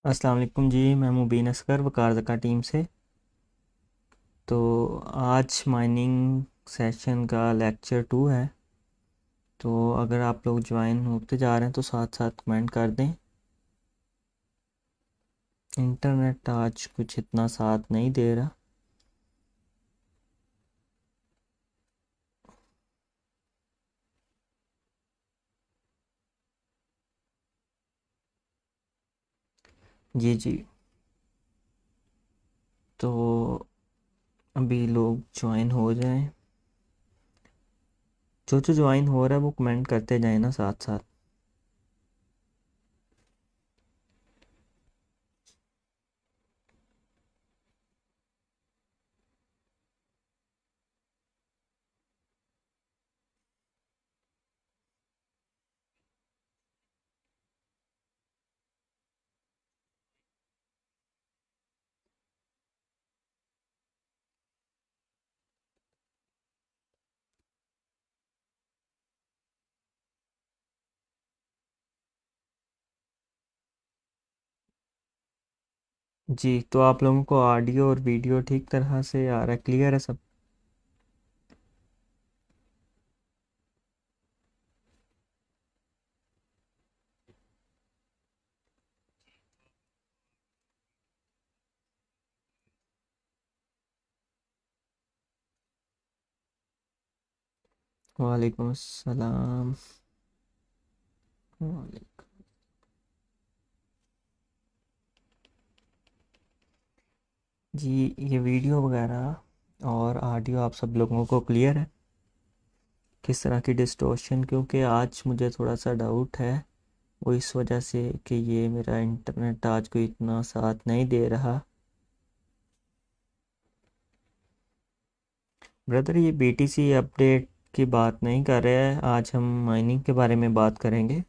अस्सलाम वालेकुम जी। मैं मुबीन असगर वकार ज़का टीम से। तो आज माइनिंग सेशन का लेक्चर 2 है। तो अगर आप लोग ज्वाइन होते जा रहे हैं तो साथ साथ कमेंट कर दें। इंटरनेट आज कुछ इतना साथ नहीं दे रहा। जी जी। तो अभी लोग ज्वाइन हो जाएं। जो जो ज्वाइन हो रहा है वो कमेंट करते जाएं ना साथ साथ। जी, तो आप लोगों को ऑडियो और वीडियो ठीक तरह से आ रहा है, क्लियर है सब? वालेकुम अस्सलाम। वालेकुम। जी, ये वीडियो वगैरह और ऑडियो आप सब लोगों को क्लियर है? किस तरह की डिस्टॉर्शन, क्योंकि आज मुझे थोड़ा सा डाउट है वो इस वजह से कि ये मेरा इंटरनेट आज कोई इतना साथ नहीं दे रहा। ब्रदर, ये बीटीसी अपडेट की बात नहीं कर रहे हैं, आज हम माइनिंग के बारे में बात करेंगे।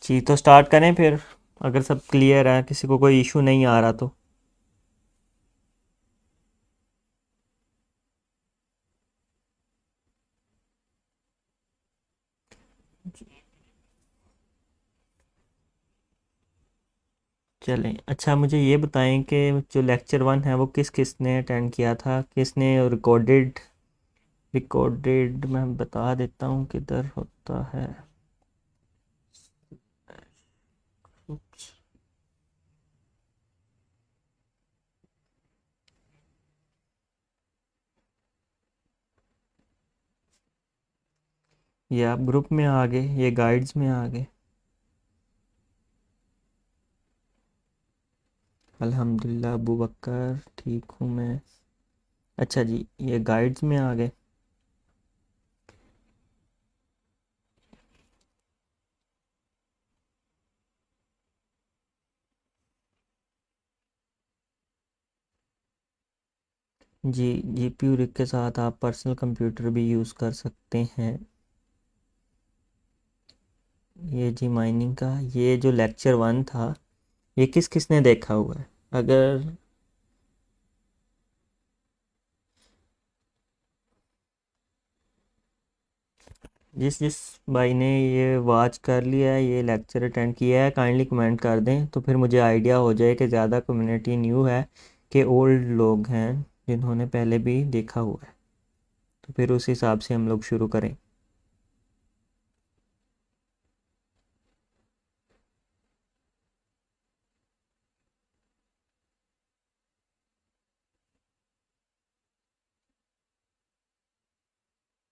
जी, तो स्टार्ट करें फिर। अगर सब क्लियर है, किसी को कोई इशू नहीं आ रहा तो। चलें, अच्छा मुझे ये बताएं कि जो लेक्चर 1 है वो किस किस ने अटेंड किया था, किसने रिकॉर्डेड। रिकॉर्डेड मैं बता देता हूँ किधर होता है। ये आप ग्रुप में आ गए, ये गाइड्स में आ गए। अल्हम्दुलिल्लाह अबू बकर, ठीक हूँ मैं। अच्छा जी, ये गाइड्स में आ गए। जी, जीपीयू रिग के साथ आप पर्सनल कंप्यूटर भी यूज़ कर सकते हैं। ये जी माइनिंग का ये जो लेक्चर 1 था, ये किस किस ने देखा हुआ है? अगर जिस जिस भाई ने ये वॉच कर लिया है, ये लेक्चर अटेंड किया है, काइंडली कमेंट कर दें तो फिर मुझे आइडिया हो जाए कि ज़्यादा कम्युनिटी न्यू है कि ओल्ड लोग हैं जिन्होंने पहले भी देखा हुआ है। तो फिर उस हिसाब से हम लोग शुरू करें।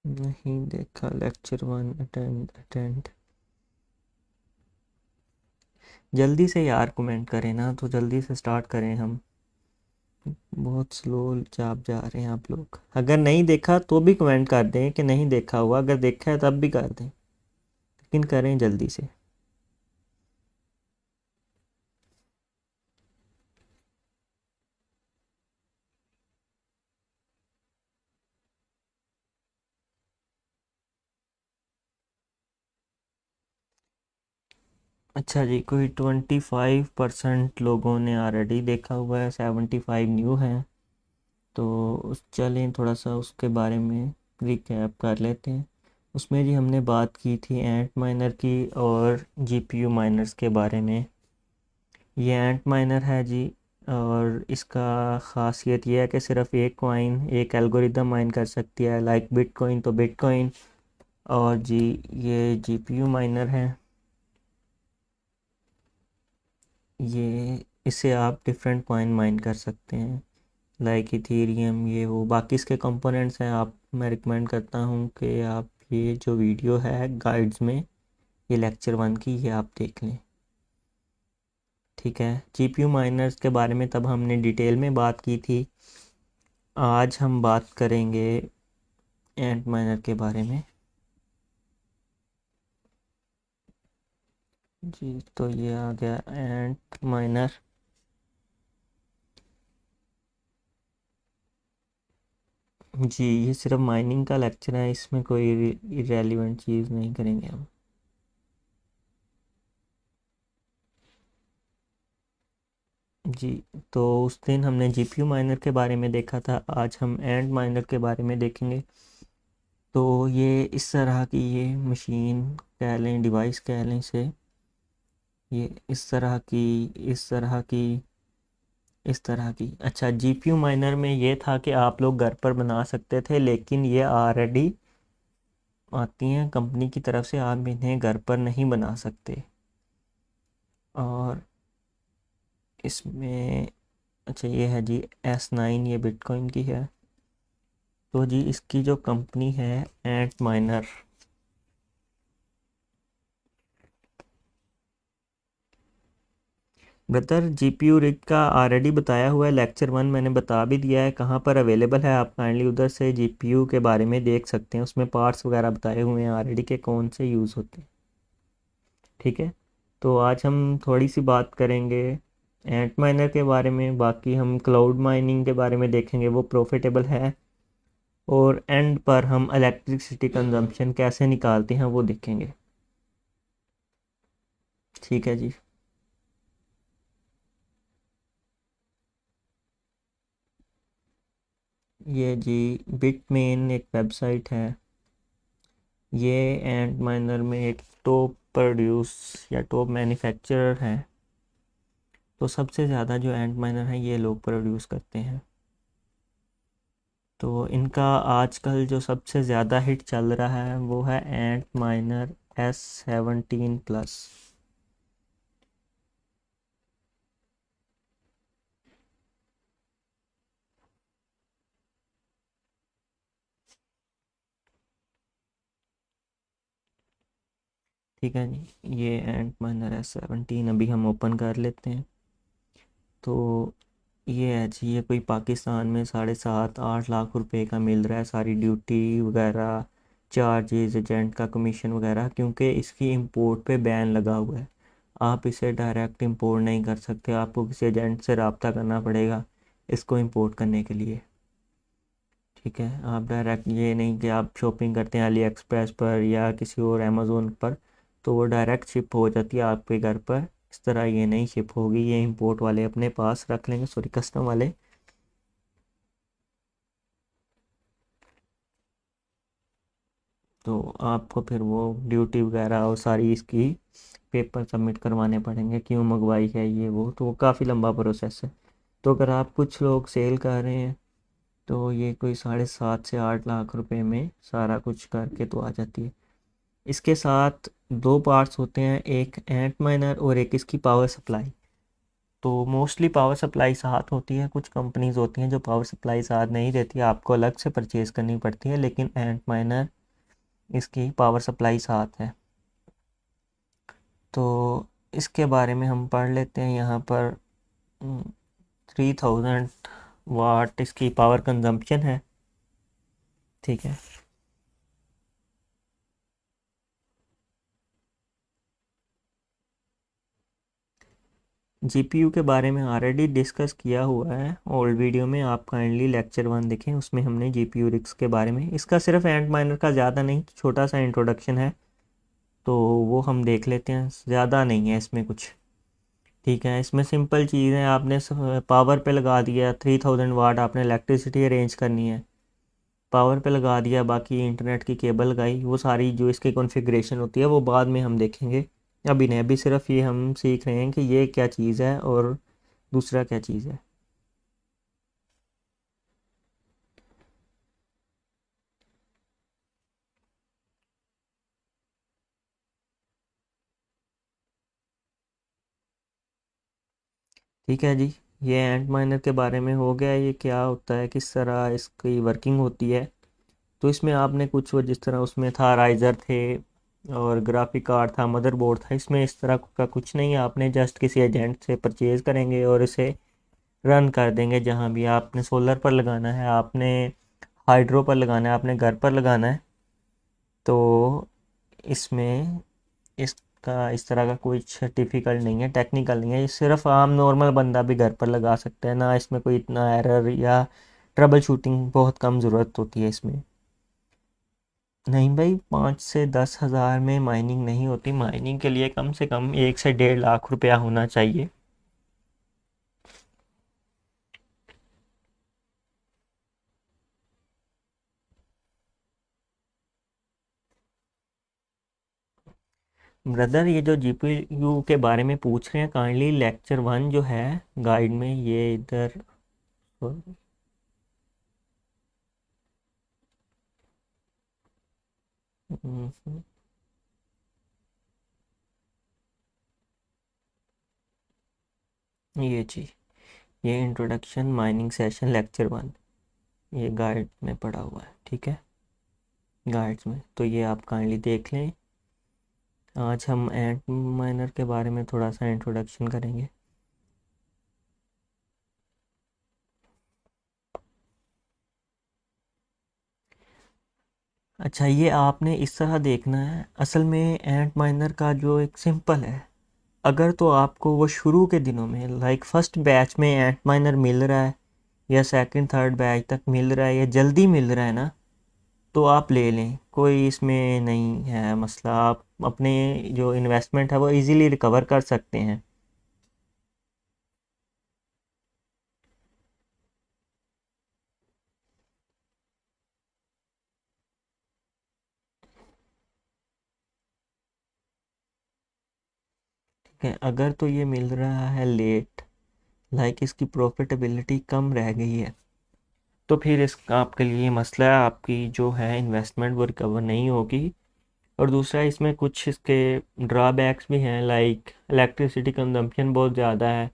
नहीं देखा लेक्चर 1, अटेंड अटेंड। जल्दी से यार कमेंट करें ना, तो जल्दी से स्टार्ट करें हम। बहुत स्लो चाप जा रहे हैं आप लोग। अगर नहीं देखा तो भी कमेंट कर दें कि नहीं देखा हुआ, अगर देखा है तब भी कर दें, लेकिन करें जल्दी से। अच्छा जी, कोई 25% लोगों ने ऑलरेडी देखा हुआ है, 75 न्यू हैं। तो उस चलें थोड़ा सा उसके बारे में रिकैप कर लेते हैं। उसमें जी हमने बात की थी एंट माइनर की और जीपीयू माइनर्स के बारे में। ये एंट माइनर है जी, और इसका ख़ासियत ये है कि सिर्फ एक कॉइन एक एल्गोरिदम माइन कर सकती है, लाइक बिटकॉइन तो बिटकॉइन। और जी ये जीपीयू माइनर है, ये इससे आप डिफरेंट कॉइन माइन कर सकते हैं, लाइक इथेरियम, ये वो बाकी इसके कंपोनेंट्स हैं। आप मैं रिकमेंड करता हूँ कि आप ये जो वीडियो है गाइड्स में, ये लेक्चर 1 की, ये आप देख लें। ठीक है, जीपीयू माइनर्स के बारे में तब हमने डिटेल में बात की थी। आज हम बात करेंगे एंट माइनर के बारे में। जी तो ये आ गया एंट माइनर। जी ये सिर्फ माइनिंग का लेक्चर है, इसमें कोई इरेलीवेंट चीज़ नहीं करेंगे हम। जी तो उस दिन हमने जीपीयू माइनर के बारे में देखा था, आज हम एंट माइनर के बारे में देखेंगे। तो ये इस तरह की ये मशीन कह लें, डिवाइस कह लें इसे, ये इस तरह की। अच्छा, जीपीयू माइनर में ये था कि आप लोग घर पर बना सकते थे, लेकिन ये ऑलरेडी आती हैं कंपनी की तरफ से, आप इन्हें घर पर नहीं बना सकते। और इसमें अच्छा ये है जी S9, ये बिटकॉइन की है। तो जी इसकी जो कंपनी है एंट माइनर, ब्रदर जीपीयू रिग का ऑलरेडी बताया हुआ है, लेक्चर 1 मैंने बता भी दिया है कहाँ पर अवेलेबल है। आप काइंडली उधर से जीपीयू के बारे में देख सकते हैं, उसमें पार्ट्स वगैरह बताए हुए हैं ऑलरेडी के कौन से यूज़ होते हैं। ठीक है, तो आज हम थोड़ी सी बात करेंगे एंट माइनर के बारे में, बाकी हम क्लाउड माइनिंग के बारे में देखेंगे, वो प्रॉफिटेबल है। और एंड पर हम इलेक्ट्रिसिटी कंजम्पशन कैसे निकालते हैं वो देखेंगे। ठीक है जी। ये जी बिटमेन एक वेबसाइट है, ये एंट माइनर में एक टॉप प्रोड्यूस या टॉप मैन्युफैक्चरर है। तो सबसे ज़्यादा जो एंट माइनर है ये लोग प्रोड्यूस करते हैं। तो इनका आजकल जो सबसे ज़्यादा हिट चल रहा है वो है एंट माइनर S17 प्लस। ठीक है जी, ये एंट माइनर S17 अभी हम ओपन कर लेते हैं। तो ये है जी, ये कोई पाकिस्तान में 7.5-8 लाख रुपए का मिल रहा है, सारी ड्यूटी वगैरह, चार्जेस, एजेंट का कमीशन वगैरह, क्योंकि इसकी इंपोर्ट पे बैन लगा हुआ है। आप इसे डायरेक्ट इंपोर्ट नहीं कर सकते, आपको किसी एजेंट से रब्ता करना पड़ेगा इसको इंपोर्ट करने के लिए। ठीक है, आप डायरेक्ट ये नहीं कि आप शॉपिंग करते हैं अली एक्सप्रेस पर या किसी और अमेज़ोन पर तो वो डायरेक्ट शिप हो जाती है आपके घर पर, इस तरह ये नहीं शिप होगी, ये इंपोर्ट वाले अपने पास रख लेंगे, सॉरी कस्टम वाले। तो आपको फिर वो ड्यूटी वगैरह और सारी इसकी पेपर सबमिट करवाने पड़ेंगे, क्यों मंगवाई है ये वो, तो वो काफ़ी लंबा प्रोसेस है। तो अगर आप कुछ लोग सेल कर रहे हैं तो ये कोई 7.5 से 8 लाख रुपए में सारा कुछ करके तो आ जाती है। इसके साथ दो पार्ट्स होते हैं, एक एंट माइनर और एक इसकी पावर सप्लाई। तो मोस्टली पावर सप्लाई साथ होती है, कुछ कंपनीज होती हैं जो पावर सप्लाई साथ नहीं देती, आपको अलग से परचेज़ करनी पड़ती है, लेकिन एंट माइनर इसकी पावर सप्लाई साथ है। तो इसके बारे में हम पढ़ लेते हैं यहाँ पर। 3000 वाट इसकी पावर कंजम्पशन है। ठीक है, जीपीयू के बारे में ऑलरेडी डिस्कस किया हुआ है ओल्ड वीडियो में, आप काइंडली लेक्चर 1 देखें, उसमें हमने जीपीयू रिक्स के बारे में, इसका सिर्फ एंट माइनर का ज़्यादा नहीं छोटा सा इंट्रोडक्शन है, तो वो हम देख लेते हैं, ज़्यादा नहीं है इसमें कुछ। ठीक है, इसमें सिंपल चीज़ है, आपने पावर पे लगा दिया 3000 वाट, आपने इलेक्ट्रिसिटी अरेंज करनी है, पावर पे लगा दिया, बाकी इंटरनेट की केबल लगाई, वो सारी जो इसकी कॉन्फ़िगरेशन होती है वो बाद में हम देखेंगे। अभी नहीं, अभी सिर्फ ये हम सीख रहे हैं कि ये क्या चीज़ है और दूसरा क्या चीज़ है। ठीक है जी, ये एंट माइनर के बारे में हो गया। ये क्या होता है, किस तरह इसकी वर्किंग होती है। तो इसमें आपने कुछ वो जिस तरह उसमें था राइज़र थे और ग्राफिक कार्ड था, मदरबोर्ड था, इसमें इस तरह का कुछ नहीं है। आपने जस्ट किसी एजेंट से परचेज़ करेंगे और इसे रन कर देंगे। जहाँ भी आपने सोलर पर लगाना है, आपने हाइड्रो पर लगाना है, आपने घर पर लगाना है, तो इसमें इसका इस तरह का कुछ डिफ़िकल्ट नहीं है, टेक्निकल नहीं है। ये सिर्फ आम नॉर्मल बंदा भी घर पर लगा सकता है ना। इसमें कोई इतना एरर या ट्रबल शूटिंग बहुत कम ज़रूरत होती है इसमें। नहीं भाई, 5 से 10 हज़ार में माइनिंग नहीं होती। माइनिंग के लिए कम से कम 1 से 1.5 लाख रुपया होना चाहिए। ब्रदर, ये जो जीपीयू के बारे में पूछ रहे हैं, काइंडली लेक्चर 1 जो है गाइड में, ये इधर। हम्म, ये जी, ये इंट्रोडक्शन माइनिंग सेशन लेक्चर 1, ये गाइड में पड़ा हुआ है, ठीक है, गाइड्स में। तो ये आप काइंडली देख लें। आज हम एंट माइनर के बारे में थोड़ा सा इंट्रोडक्शन करेंगे। अच्छा, ये आपने इस तरह देखना है। असल में एंट माइनर का जो एक सिंपल है, अगर तो आपको वो शुरू के दिनों में लाइक फर्स्ट बैच में एंट माइनर मिल रहा है या सेकंड थर्ड बैच तक मिल रहा है या जल्दी मिल रहा है ना, तो आप ले लें, कोई इसमें नहीं है मसला। आप अपने जो इन्वेस्टमेंट है वो इजीली रिकवर कर सकते हैं। ठीक है, अगर तो ये मिल रहा है लेट, लाइक इसकी प्रॉफिटेबिलिटी कम रह गई है, तो फिर इस आपके लिए मसला है, आपकी जो है इन्वेस्टमेंट वो रिकवर नहीं होगी। और दूसरा, इसमें कुछ इसके ड्रॉबैक्स भी हैं, लाइक इलेक्ट्रिसिटी कंजम्पशन बहुत ज़्यादा है।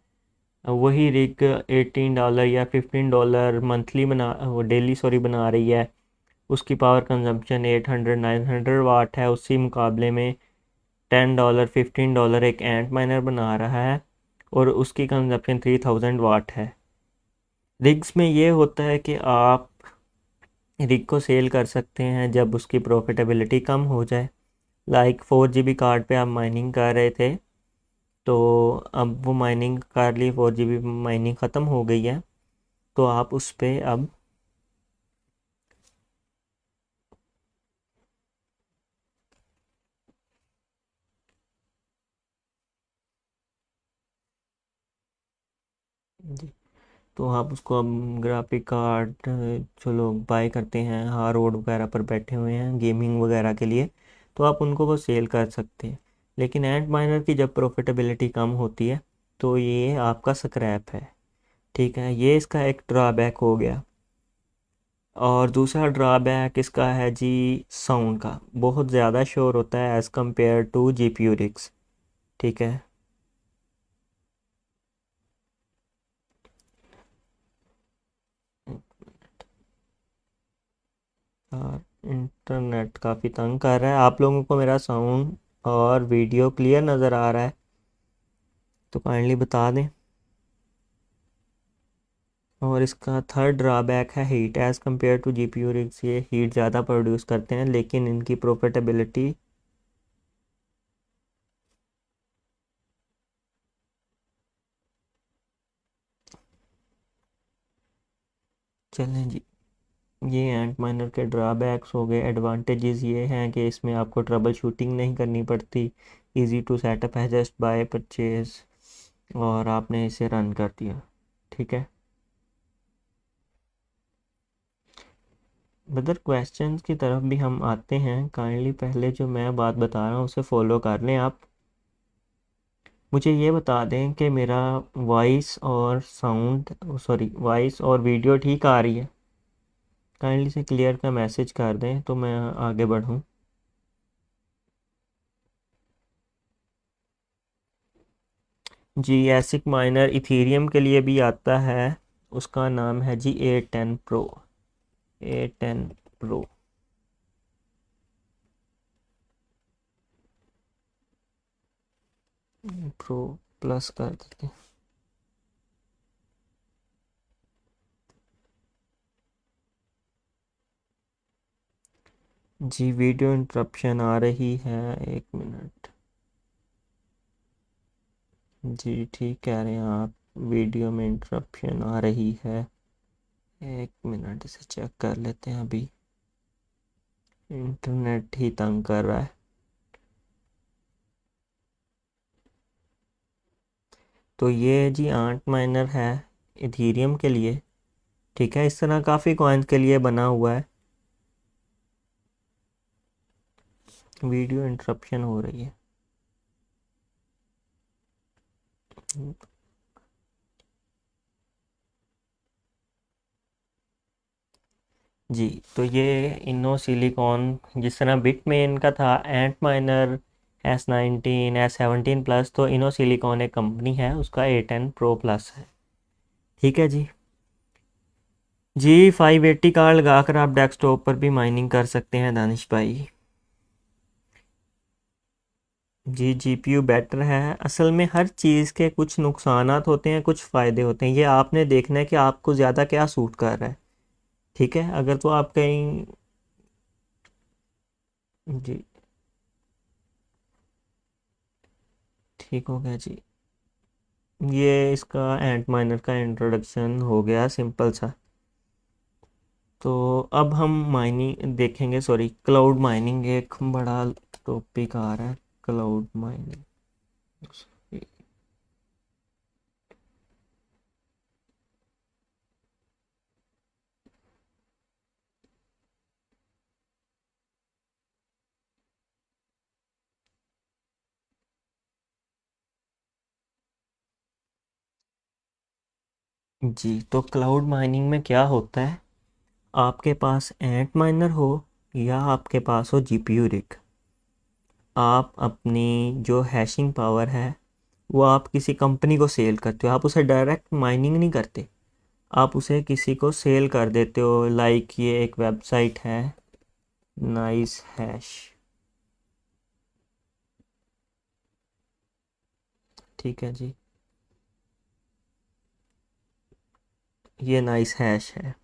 वही रिग $18 या $15 मंथली बना, वो डेली सॉरी बना रही है, उसकी पावर कंजम्पशन 800-900 वाट है। उसी मुकाबले में $10-15 एक एंट माइनर बना रहा है और उसकी कंजप्शन 3000 वाट है। रिग्स में ये होता है कि आप रिग को सेल कर सकते हैं जब उसकी प्रॉफिटेबिलिटी कम हो जाए। लाइक 4 GB कार्ड पे आप माइनिंग कर रहे थे, तो अब वो माइनिंग कर ली, 4 GB माइनिंग ख़त्म हो गई है, तो आप उस पे अब जी, तो आप उसको अब ग्राफिक कार्ड जो लोग बाय करते हैं, हाँ रोड वगैरह पर बैठे हुए हैं गेमिंग वगैरह के लिए, तो आप उनको वो सेल कर सकते हैं। लेकिन एंट माइनर की जब प्रॉफिटेबिलिटी कम होती है, तो ये आपका स्क्रैप है। ठीक है, ये इसका एक ड्रॉबैक हो गया। और दूसरा ड्रॉबैक इसका है जी, साउंड का बहुत ज़्यादा शोर होता है as compare to GPU rigs. ठीक है। और इंटरनेट काफ़ी तंग कर रहा है। आप लोगों को मेरा साउंड और वीडियो क्लियर नज़र आ रहा है तो काइंडली बता दें। और इसका थर्ड ड्रॉबैक है heat, as compare to GPU rigs ये हीट ज़्यादा प्रोड्यूस करते हैं, लेकिन इनकी प्रॉफिटेबिलिटी। चलें जी, ये एंट माइनर के ड्रॉबैक्स हो गए। एडवांटेजेस ये हैं कि इसमें आपको ट्रबल शूटिंग नहीं करनी पड़ती, इजी टू सेटअप है, जस्ट बाय परचेज और आपने इसे रन कर दिया। ठीक है। ब्रदर क्वेश्चंस की तरफ भी हम आते हैं, काइंडली पहले जो मैं बात बता रहा हूँ उसे फॉलो कर लें आप। मुझे ये बता दें कि मेरा वॉइस और साउंड, सॉरी वॉइस और वीडियो ठीक आ रही है। काइंडली से क्लियर का मैसेज कर दें तो मैं आगे बढ़ूँ। जी एसिक माइनर इथीरियम के लिए भी आता है, उसका नाम है जी A10 pro. A10 pro. Pro plus कर देते हैं। जी वीडियो इंटरप्शन आ रही है, 1 मिनट। जी ठीक कह रहे हैं आप, वीडियो में इंटरप्शन आ रही है। 1 मिनट इसे चेक कर लेते हैं, अभी इंटरनेट ही तंग कर रहा है। तो ये जी आंट माइनर है इथीरियम के लिए, ठीक है। इस तरह काफ़ी कॉइन्स के लिए बना हुआ है। वीडियो इंटरप्शन हो रही है। जी तो ये इनो सिलिकॉन, जिस तरह बिट में इनका था एंट माइनर S19 S17 प्लस, तो इनो सिलिकॉन एक कंपनी है, उसका A10 प्रो प्लस है। ठीक है जी। जी 580 कार्ड लगाकर आप डेस्कटॉप पर भी माइनिंग कर सकते हैं दानिश भाई। जी जीपीयू बेटर है। असल में हर चीज़ के कुछ नुकसानात होते हैं, कुछ फ़ायदे होते हैं। ये आपने देखना है कि आपको ज़्यादा क्या सूट कर रहा है। ठीक है, अगर तो आप कहीं। जी ठीक हो गया जी। ये इसका एंट माइनर का इंट्रोडक्शन हो गया सिंपल सा। तो अब हम माइनिंग देखेंगे, सॉरी क्लाउड माइनिंग एक बड़ा टॉपिक आ रहा है, क्लाउड माइनिंग। जी तो क्लाउड माइनिंग में क्या होता है, आपके पास एंट माइनर हो या आपके पास हो जीपीयू रिग, आप अपनी जो हैशिंग पावर है वो आप किसी कंपनी को सेल करते हो। आप उसे डायरेक्ट माइनिंग नहीं करते, आप उसे किसी को सेल कर देते हो। लाइक ये एक वेबसाइट है नाइस हैश, ठीक है जी। ये नाइस हैश है।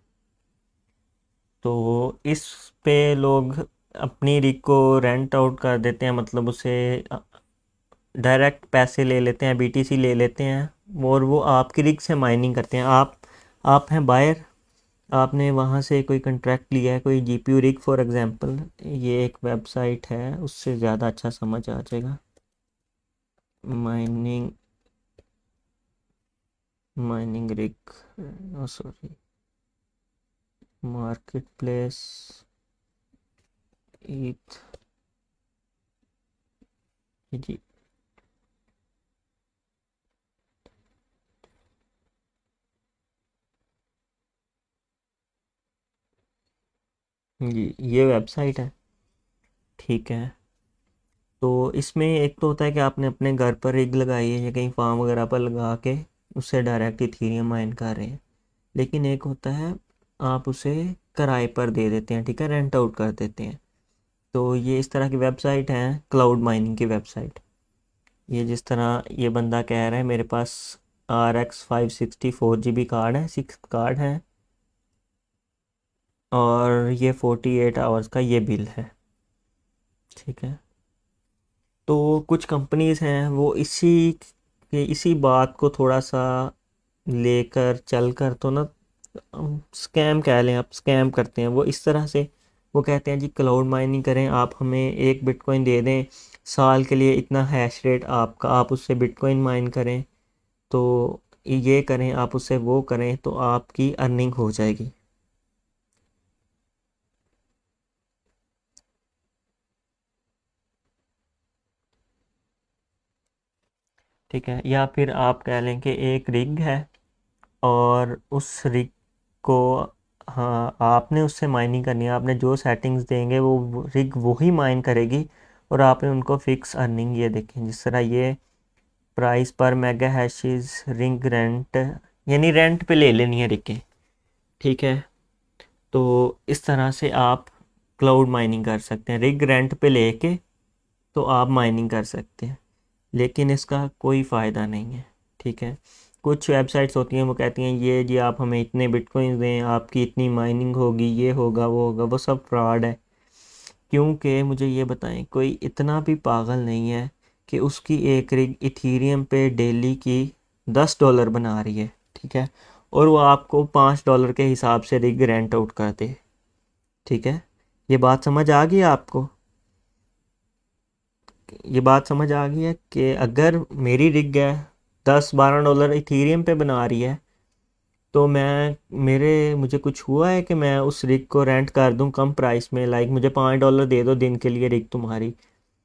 तो इस पे लोग अपनी रिग को रेंट आउट कर देते हैं, मतलब उसे डायरेक्ट पैसे ले लेते हैं, बीटीसी ले लेते हैं और वो आपकी रिग से माइनिंग करते हैं। आप हैं बायर, आपने वहाँ से कोई कंट्रैक्ट लिया है, कोई जीपीयू रिग फॉर एग्जांपल। ये एक वेबसाइट है, उससे ज़्यादा अच्छा समझ आ जाएगा। Mining, mining rig, sorry market place ETH. जी जी ये वेबसाइट है, ठीक है। तो इसमें एक तो होता है कि आपने अपने घर पर रिग लगाई है या कहीं फार्म वगैरह पर लगा के उससे डायरेक्ट इथीरियम माइन कर रहे हैं। लेकिन एक होता है आप उसे किराए पर दे देते हैं, ठीक है, रेंट आउट कर देते हैं। तो ये इस तरह की वेबसाइट है, क्लाउड माइनिंग की वेबसाइट। ये जिस तरह ये बंदा कह रहा है मेरे पास RX 564 GB कार्ड है, 6 कार्ड हैं, और ये 48 आवर्स का ये बिल है, ठीक है। तो कुछ कंपनीज हैं वो इसी बात को थोड़ा सा लेकर चल कर तो ना, स्कैम कह लें आप, स्कैम करते हैं वो इस तरह से। वो कहते हैं जी क्लाउड माइनिंग करें, आप हमें 1 बिटकॉइन दे दें, साल के लिए इतना हैश रेट आपका, आप उससे बिटकॉइन माइन करें, तो ये करें आप उससे वो करें तो आपकी अर्निंग हो जाएगी। ठीक है, या फिर आप कह लें कि एक रिग है और उस रिग को, हाँ, आपने उससे माइनिंग करनी है, आपने जो सेटिंग्स देंगे वो रिग वही माइन करेगी और आपने उनको फिक्स अर्निंग, ये देखें जिस तरह ये प्राइस पर मेगा हैशेस रिंग रेंट, यानी रेंट पे ले लेनी है रिगें। ठीक है, तो इस तरह से आप क्लाउड माइनिंग कर सकते हैं, रिग रेंट पे लेके तो आप माइनिंग कर सकते हैं, लेकिन इसका कोई फ़ायदा नहीं है। ठीक है, कुछ वेबसाइट्स होती हैं वो कहती हैं ये जी आप हमें इतने बिटकॉइंस दें, आपकी इतनी माइनिंग होगी, ये होगा वो होगा, वो सब फ्रॉड है। क्योंकि मुझे ये बताएं, कोई इतना भी पागल नहीं है कि उसकी एक रिग इथीरियम पे डेली की $10 बना रही है, ठीक है, और वो आपको $5 के हिसाब से रिग रेंट आउट कर दे। ठीक है, ये बात समझ आ गई आपको? ये बात समझ आ गई है कि अगर मेरी रिग है $10-12 इथीरियम पे बना रही है, तो मुझे कुछ हुआ है कि मैं उस रिग को रेंट कर दूं कम प्राइस में, लाइक मुझे $5 दे दो दिन के लिए रिग तुम्हारी,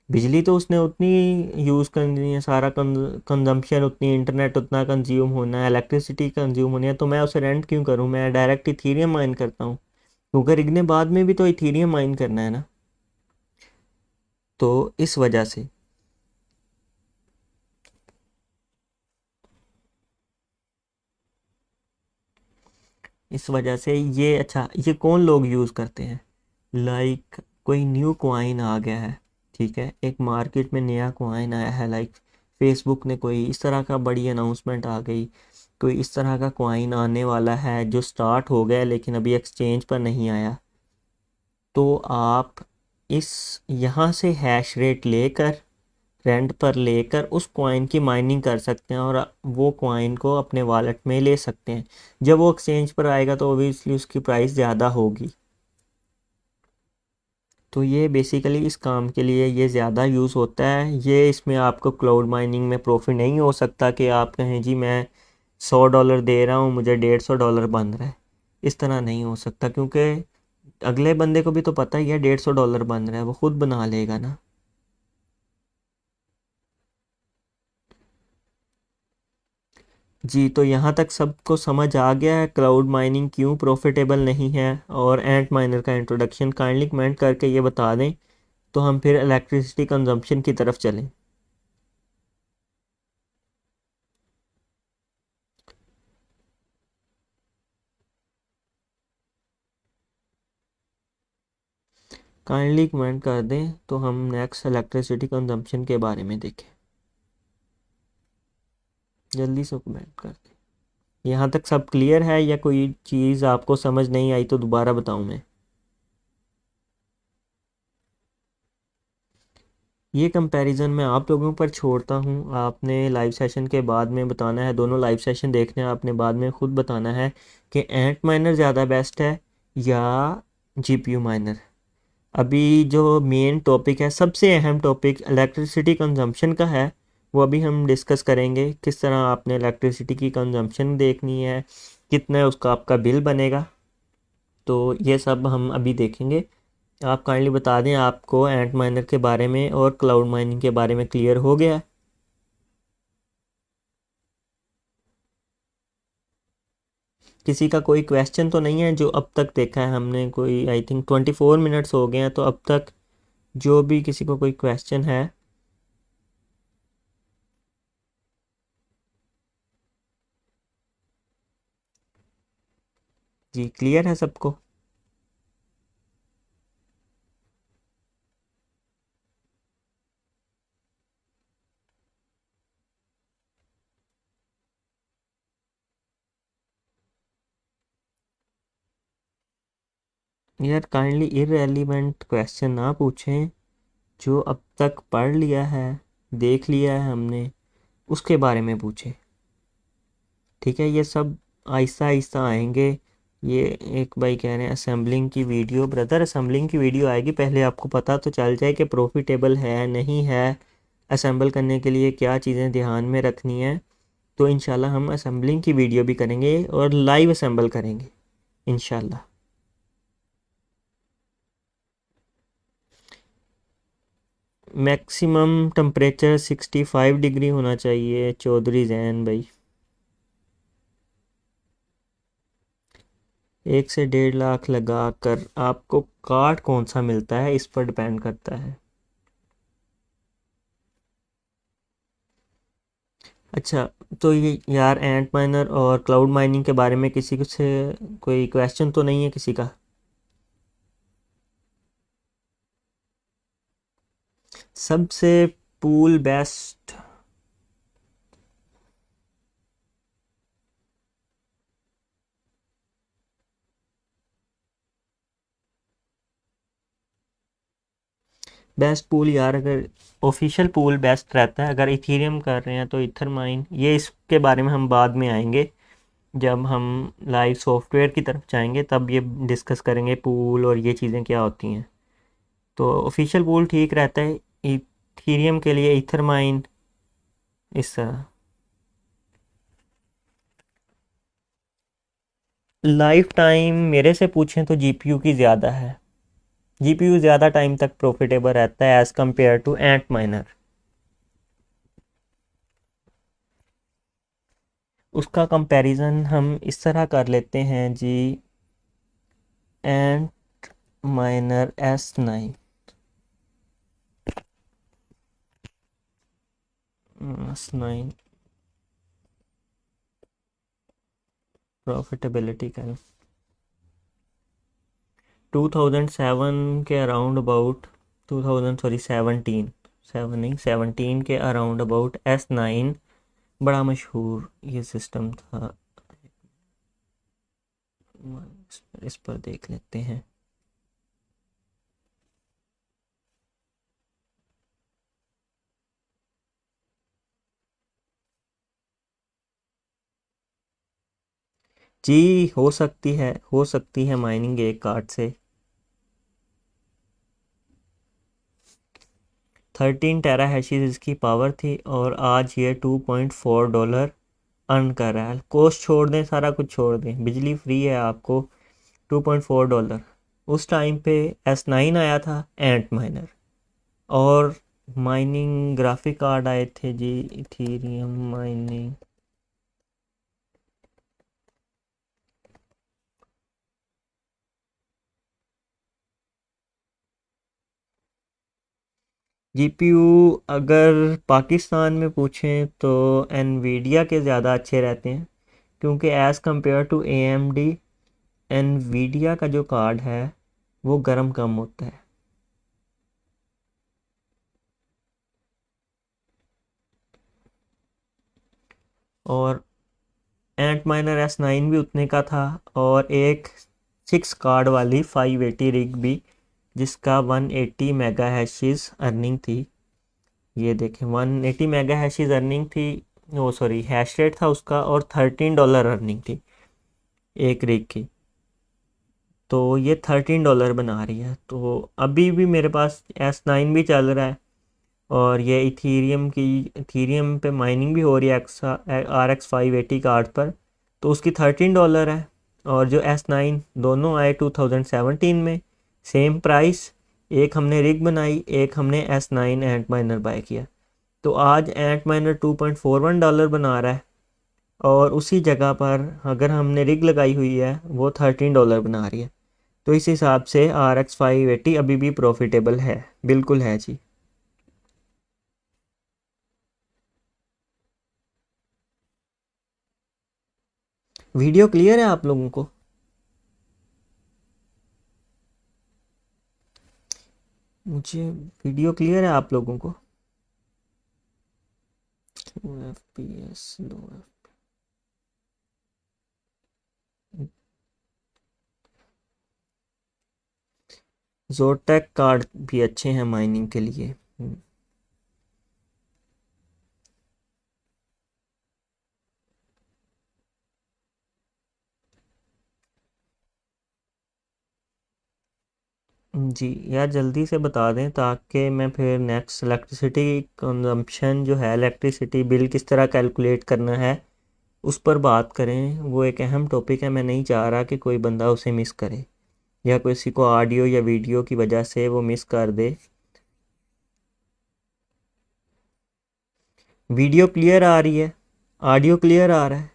बिजली तो उसने उतनी यूज़ करनी है, सारा कंजम्पशन उतनी, इंटरनेट उतना कंज्यूम होना है, इलेक्ट्रिसिटी कंज्यूम होनी है, तो मैं उसे रेंट क्यों करूं, मैं डायरेक्ट इथीरियम माइन करता हूं, क्योंकि रिग ने बाद में भी तो इथीरियम माइन करना है ना। तो इस वजह से ये, अच्छा, ये कौन लोग यूज़ करते हैं, लाइक कोई न्यू कॉइन आ गया है, ठीक है, एक मार्केट में नया कॉइन आया है, लाइक फेसबुक ने कोई इस तरह का बड़ी अनाउंसमेंट आ गई, कोई इस तरह का कॉइन आने वाला है जो स्टार्ट हो गया है लेकिन अभी एक्सचेंज पर नहीं आया, तो आप इस यहाँ से हैश रेट लेकर, रेंट पर लेकर उस कॉइन की माइनिंग कर सकते हैं और वो कॉइन को अपने वॉलेट में ले सकते हैं। जब वो एक्सचेंज पर आएगा तो ओबियसली उसकी प्राइस ज़्यादा होगी। तो ये बेसिकली इस काम के लिए ये ज़्यादा यूज़ होता है। ये इसमें आपको क्लाउड माइनिंग में प्रॉफिट नहीं हो सकता कि आप कहें जी मैं $100 दे रहा हूँ, मुझे $150 बन रहा है। इस तरह नहीं हो सकता, क्योंकि अगले बंदे को भी तो पता ही है $150 बन रहा है, वो खुद बना लेगा ना। जी, तो यहाँ तक सबको समझ आ गया है क्लाउड माइनिंग क्यों प्रॉफिटेबल नहीं है, और एंट माइनर का इंट्रोडक्शन काइंडली कमेंट करके ये बता दें, तो हम फिर इलेक्ट्रिसिटी कंजम्पशन की तरफ चलें। काइंडली कमेंट कर दें तो हम नेक्स्ट इलेक्ट्रिसिटी कंजम्पशन के बारे में देखें। जल्दी से कमेंट कर दें। यहाँ तक सब क्लियर है या कोई चीज़ आपको समझ नहीं आई तो दोबारा बताऊँ मैं? ये कंपैरिजन मैं आप लोगों पर छोड़ता हूँ, आपने लाइव सेशन के बाद में बताना है, दोनों लाइव सेशन देखने हैं आपने, बाद में खुद बताना है कि एंट माइनर ज़्यादा बेस्ट है या जीपीयू माइनर। अभी जो मेन टॉपिक है, सबसे अहम टॉपिक इलेक्ट्रिसिटी कंजम्पशन का है, वो अभी हम डिस्कस करेंगे, किस तरह आपने इलेक्ट्रिसिटी की कंजम्पशन देखनी है, कितना उसका आपका बिल बनेगा, तो ये सब हम अभी देखेंगे। आप काइंडली बता दें आपको एंट माइनर के बारे में और क्लाउड माइनिंग के बारे में क्लियर हो गया है? किसी का कोई क्वेश्चन तो नहीं है जो अब तक देखा है हमने, कोई आई थिंक 24 मिनट्स हो गए हैं, तो अब तक जो भी किसी को कोई क्वेश्चन है। जी, क्लियर है सबको? यार काइंडली इररेलीवेंट क्वेश्चन ना पूछें, जो अब तक पढ़ लिया है, देख लिया है हमने, उसके बारे में पूछें। ठीक है, ये सब आहिस्ता आहिस्ता आएंगे। ये एक भाई कह रहे हैं असेंबलिंग की वीडियो, ब्रदर असेंबलिंग की वीडियो आएगी, पहले आपको पता तो चल जाए कि प्रॉफिटेबल है नहीं है, असेंबल करने के लिए क्या चीज़ें ध्यान में रखनी है, तो इंशाल्लाह हम असेंबलिंग की वीडियो भी करेंगे और लाइव असेंबल करेंगे इंशाल्लाह। मैक्सिमम टेम्परेचर 65 डिग्री होना चाहिए चौधरी जैन भाई। 1 से 1.5 लाख लगा कर आपको कार्ड कौन सा मिलता है इस पर डिपेंड करता है। अच्छा, तो ये यार एंट माइनर और क्लाउड माइनिंग के बारे में किसी को से कोई क्वेश्चन तो नहीं है किसी का? सबसे पूल बेस्ट। बेस्ट पूल यार, अगर ऑफिशियल पूल बेस्ट रहता है, अगर इथीरियम कर रहे हैं तो इथर माइन, ये इसके बारे में हम बाद में आएंगे जब हम लाइव सॉफ्टवेयर की तरफ जाएंगे, तब ये डिस्कस करेंगे पूल और ये चीज़ें क्या होती हैं। तो ऑफिशियल पूल ठीक रहता है इथीरियम के लिए, इथर माइन इस तरह। लाइफ टाइम मेरे से पूछें तो जीपीयू की ज़्यादा है। जीपीयू ज़्यादा टाइम तक प्रॉफिटेबल रहता है as compare to ant miner. उसका कंपैरिजन हम इस तरह कर लेते हैं जी। एंट माइनर S9, S9 प्रॉफिटेबिलिटी का 2007 के अराउंड अबाउट, 2000 सॉरी 17, 7 नहीं 17 के अराउंड अबाउट S9 बड़ा मशहूर ये सिस्टम था। इस पर देख लेते हैं जी। हो सकती है माइनिंग एक कार्ड से। 13 टेरा इसकी पावर थी और आज ये $2.4 अर्न कर रहा है। कॉस्ट छोड़ दें, सारा कुछ छोड़ दें, बिजली फ्री है आपको। $2.4 उस टाइम पे S9 आया था एंट माइनर, और माइनिंग ग्राफिक कार्ड आए थे जी, इथीरियम माइनिंग। जीपीयू अगर पाकिस्तान में पूछें तो एनवीडिया के ज़्यादा अच्छे रहते हैं, क्योंकि as compare to AMD Nvidia का जो कार्ड है वो गर्म कम होता है। और एंट माइनर S9 भी उतने का था, और एक 6 कार्ड वाली 580 रिग भी, जिसका 180 मेगा हैशेस अर्निंग थी। ये देखें 180 मेगा हैशेस अर्निंग थी, वो सॉरी हैश रेट था उसका, और $13 अर्निंग थी एक रिग की। तो ये $13 बना रही है। तो अभी भी मेरे पास S9 भी चल रहा है, और ये इथीरियम पे माइनिंग भी हो रही है RX 580 कार्ड पर, तो उसकी $13 है। और जो S9 दोनों आए 2017 में, सेम प्राइस। एक हमने रिग बनाई, एक हमने S9 एंट माइनर बाय किया। तो आज एंट माइनर $2.41 बना रहा है, और उसी जगह पर अगर हमने रिग लगाई हुई है वो $13 बना रही है। तो इस हिसाब से RX 580 अभी भी प्रॉफिटेबल है, बिल्कुल है जी। वीडियो क्लियर है आप लोगों को? मुझे वीडियो क्लियर है आप लोगों को? FPS लो। जोटेक कार्ड भी अच्छे हैं माइनिंग के लिए। जी यार, जल्दी से बता दें ताकि मैं फिर नेक्स्ट इलेक्ट्रिसिटी कंजम्पशन जो है, इलेक्ट्रिसिटी बिल किस तरह कैलकुलेट करना है, उस पर बात करें। वो एक अहम टॉपिक है, मैं नहीं चाह रहा कि कोई बंदा उसे मिस करे, या किसी को ऑडियो या वीडियो की वजह से वो मिस कर दे। वीडियो क्लियर आ रही है, ऑडियो क्लियर आ रहा है?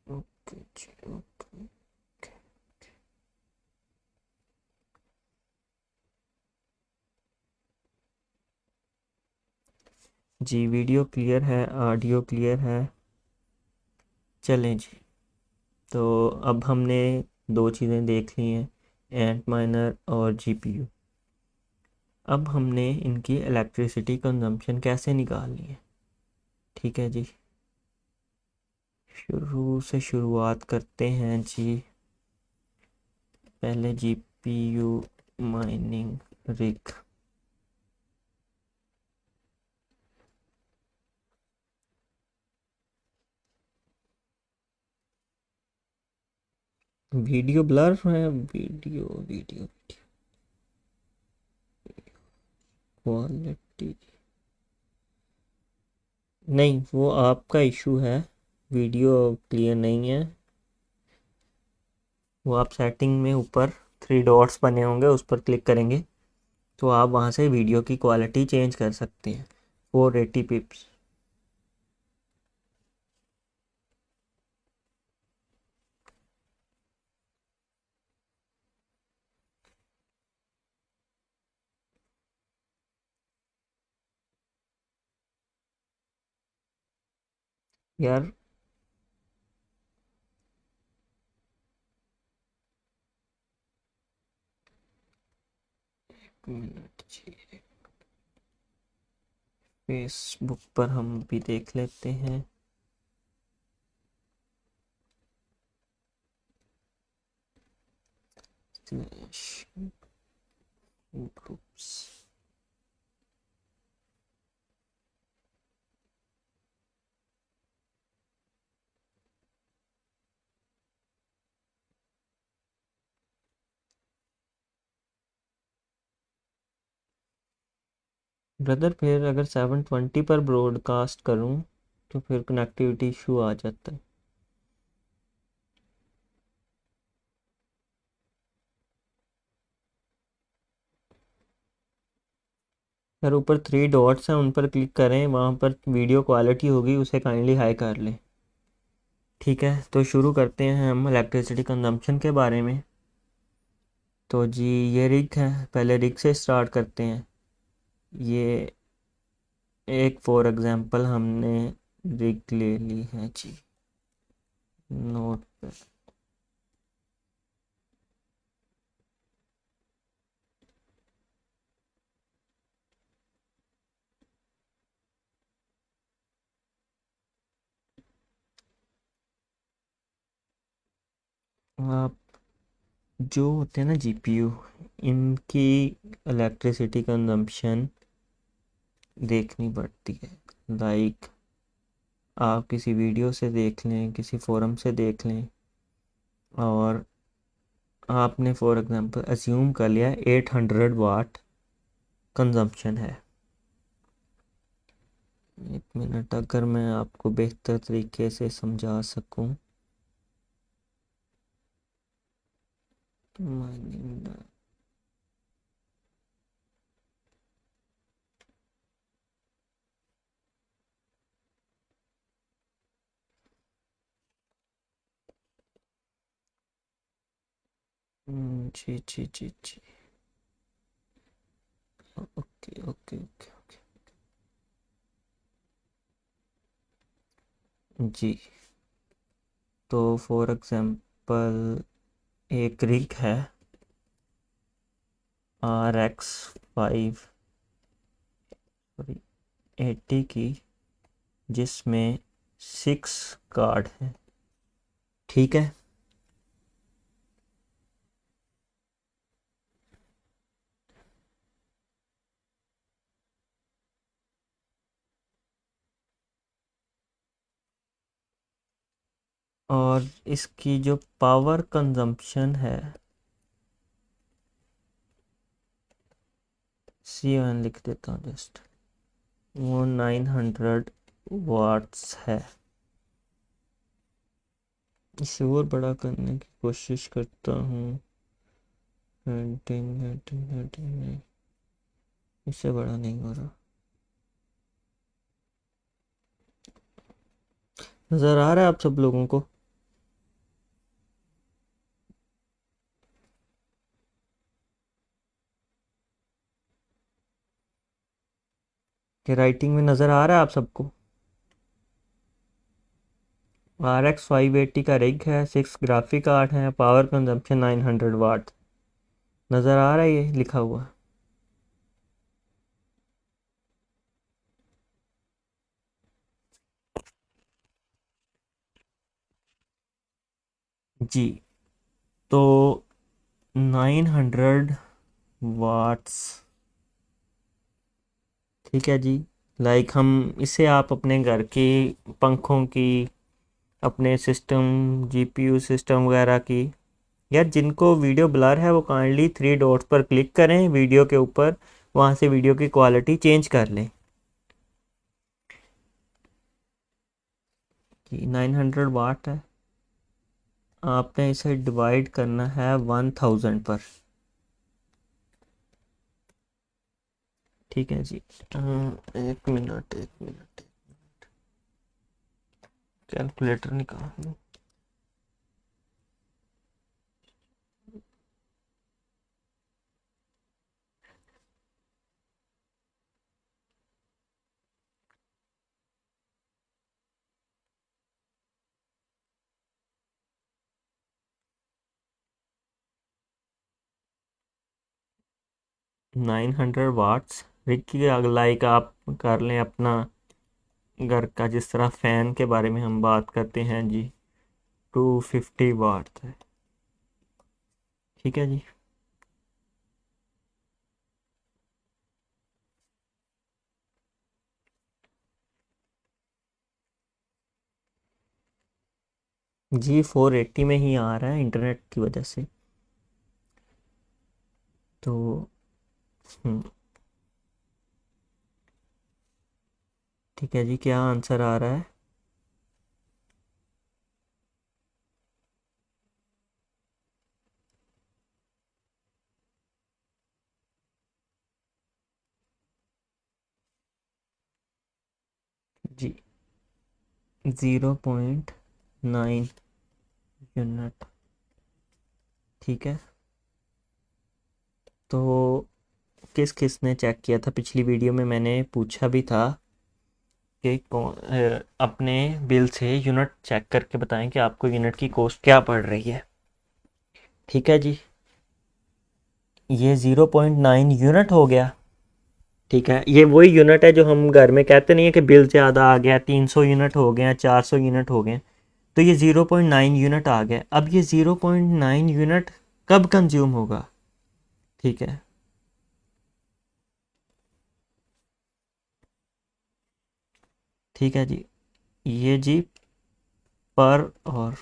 ओके जी, ओके। जी वीडियो क्लियर है, ऑडियो क्लियर है। चलें जी। तो अब हमने दो चीज़ें देख ली हैं, एंट माइनर और जीपीयू। अब हमने इनकी इलेक्ट्रिसिटी कंजम्पशन कैसे निकालनी है। ठीक है जी, शुरू से शुरुआत करते हैं जी। पहले GPU mining rig. Video blur है, वीडियो वीडियो क्वालिटी नहीं, वो आपका इशू है, वीडियो क्लियर नहीं है। वो आप सेटिंग में ऊपर थ्री डॉट्स बने होंगे, उस पर क्लिक करेंगे तो आप वहाँ से वीडियो की क्वालिटी चेंज कर सकते हैं। 480 पिप्स। यार मिनट जी, फेसबुक पर हम भी देख लेते हैं। ग्रुप्स। ब्रदर फिर अगर 720 पर ब्रॉडकास्ट करूं तो फिर कनेक्टिविटी इशू आ जाता है। यार ऊपर थ्री डॉट्स हैं, उन पर क्लिक करें, वहाँ पर वीडियो क्वालिटी होगी, उसे काइंडली हाई कर लें। ठीक है, तो शुरू करते हैं हम इलेक्ट्रिसिटी कंजम्पशन के बारे में। तो जी ये रिग है, पहले रिग से स्टार्ट करते हैं। ये एक फॉर एग्जांपल हमने रिग ले ली है जी, नोट पे। आप जो होते हैं ना जीपीयू, इनकी इलेक्ट्रिसिटी कंजम्पशन देखनी पड़ती है। लाइक आप किसी वीडियो से देख लें, किसी फोरम से देख लें, और आपने फॉर एग्जांपल अज्यूम कर लिया 800 वाट कंजम्पशन है। एक मिनट, अगर मैं आपको बेहतर तरीके से समझा सकूं। माइनिंग। जी जी जी जी। ओके ओके ओके ओके जी। तो फॉर एग्जांपल एक रिग है RX 5 80 की, जिसमें 6 कार्ड हैं। ठीक है, और इसकी जो पावर कंजम्पशन है, C1 लिख देता हूँ जस्ट, वो 900 वाट्स है। इसे और बड़ा करने की कोशिश करता हूँ। नहीं, इससे बड़ा नहीं हो रहा। नज़र आ रहा है आप सब लोगों को? कि राइटिंग में नज़र आ रहा है आप सबको? RX 580 का रिग है, 6 ग्राफिक कार्ड है, पावर कंजम्पशन 900 वाट। नज़र आ रहा है ये लिखा हुआ? जी। तो 900 वाट्स, ठीक है जी। लाइक हम इसे आप अपने घर की पंखों की, अपने सिस्टम, जीपीयू सिस्टम वगैरह की, या जिनको वीडियो ब्लर है वो काइंडली 3 डॉट्स पर क्लिक करें वीडियो के ऊपर, वहाँ से वीडियो की क्वालिटी चेंज कर लें। कि 900 वाट है, आपने इसे डिवाइड करना है 1000 पर। ठीक है जी। 1 मिनट, कैलकुलेटर निकाल। 900 वाट्स रिक्की, लाइक आप कर लें अपना घर का, जिस तरह फ़ैन के बारे में हम बात करते हैं जी, 250 वाट है। ठीक है जी। जी 480 में ही आ रहा है इंटरनेट की वजह से। तो ठीक है जी, क्या आंसर आ रहा है? जी 0.9 यूनिट। ठीक है। तो किस किस ने चेक किया था? पिछली वीडियो में मैंने पूछा भी था कि अपने बिल से यूनिट चेक करके बताएं कि आपको यूनिट की कॉस्ट क्या पड़ रही है। ठीक है जी। ये 0.9 यूनिट हो गया। ठीक है, ये वही यूनिट है जो हम घर में कहते नहीं है कि बिल ज़्यादा आ गया, 300 यूनिट हो गए, 400 यूनिट हो गए। तो ये 0.9 यूनिट आ गया। अब ये 0.9 यूनिट कब कंज्यूम होगा? ठीक है। ठीक है जी। ये जी पर और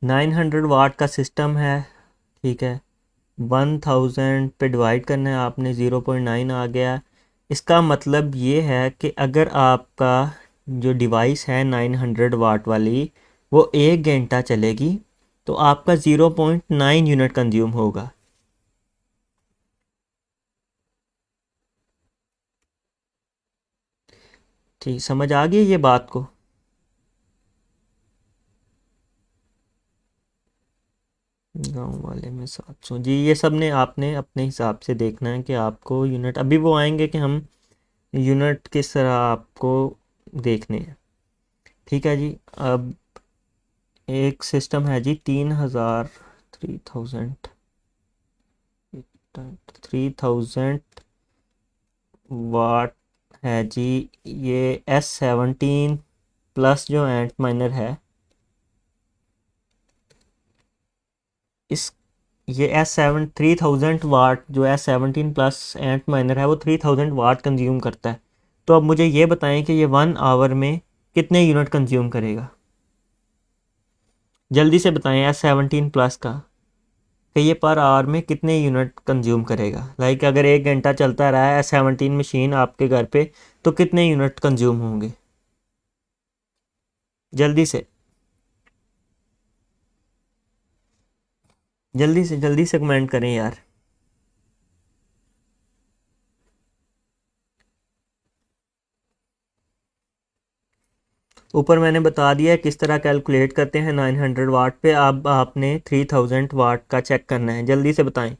900 वाट का सिस्टम है। ठीक है। 1000 पे डिवाइड करना है आपने, 0.9 आ गया। इसका मतलब ये है कि अगर आपका जो डिवाइस है 900 वाट वाली, वो 1 घंटा चलेगी, तो आपका 0.9 यूनिट कंज्यूम होगा। ठीक, समझ आ गई ये बात को? गांव वाले में 700 जी, ये सब ने आपने अपने हिसाब से देखना है कि आपको यूनिट, अभी वो आएंगे कि हम यूनिट किस तरह आपको देखने हैं। ठीक है जी। अब एक सिस्टम है जी 3000 वाट है जी। ये S17 प्लस जो एंट माइनर है, इस ये S3000 वाट, जो S17 प्लस एंट माइनर है, वो 3000 वाट कंज्यूम करता है। तो अब मुझे ये बताएं कि ये 1 आवर में कितने यूनिट कंज्यूम करेगा? जल्दी से बताएं S17 प्लस का, कि ये पर आवर में कितने यूनिट कंज्यूम करेगा। लाइक अगर 1 घंटा चलता रहा है S17 मशीन आपके घर पे, तो कितने यूनिट कंज्यूम होंगे? जल्दी से। जल्दी से कमेंट करें यार। ऊपर मैंने बता दिया है किस तरह कैलकुलेट करते हैं 900 वाट पे। अब आपने 3000 वाट का चेक करना है, जल्दी से बताएं।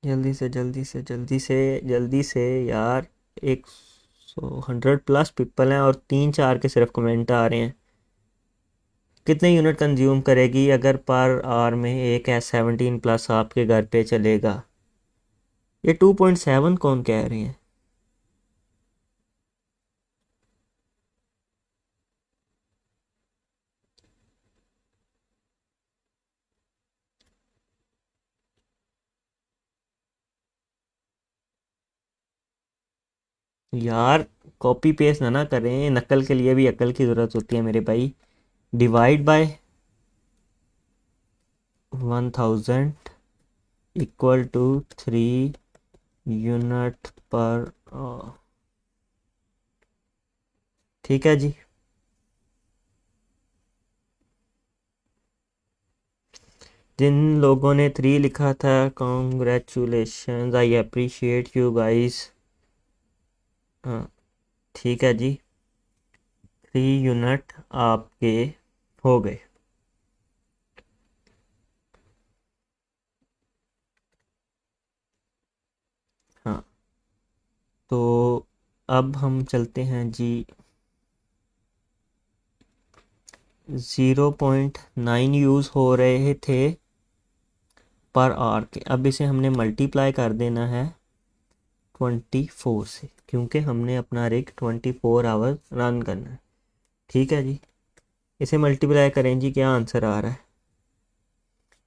जल्दी से यार। 100 प्लस पीपल हैं और 3-4 के सिर्फ कमेंट आ रहे हैं। कितने यूनिट कंज्यूम करेगी अगर पर आवर में एक S17 प्लस आपके घर पे चलेगा? ये 2.7 कौन कह रहे हैं? यार कॉपी पेस्ट ना करें, नकल के लिए भी अकल की ज़रूरत होती है मेरे भाई। Divide by 1000 equal to 3 unit पर। ठीक है जी। जिन लोगों ने 3 लिखा था, congratulation, I appreciate you guys. हाँ, ठीक है जी। 3 यूनिट आपके हो गए। हाँ, तो अब हम चलते हैं जी। 0.9 यूज़ हो रहे थे पर आवर के। अब इसे हमने मल्टीप्लाई कर देना है 24 से, क्योंकि हमने अपना रिग 24 आवर रन करना है। ठीक है जी। इसे मल्टीप्लाई करें जी, क्या आंसर आ रहा है?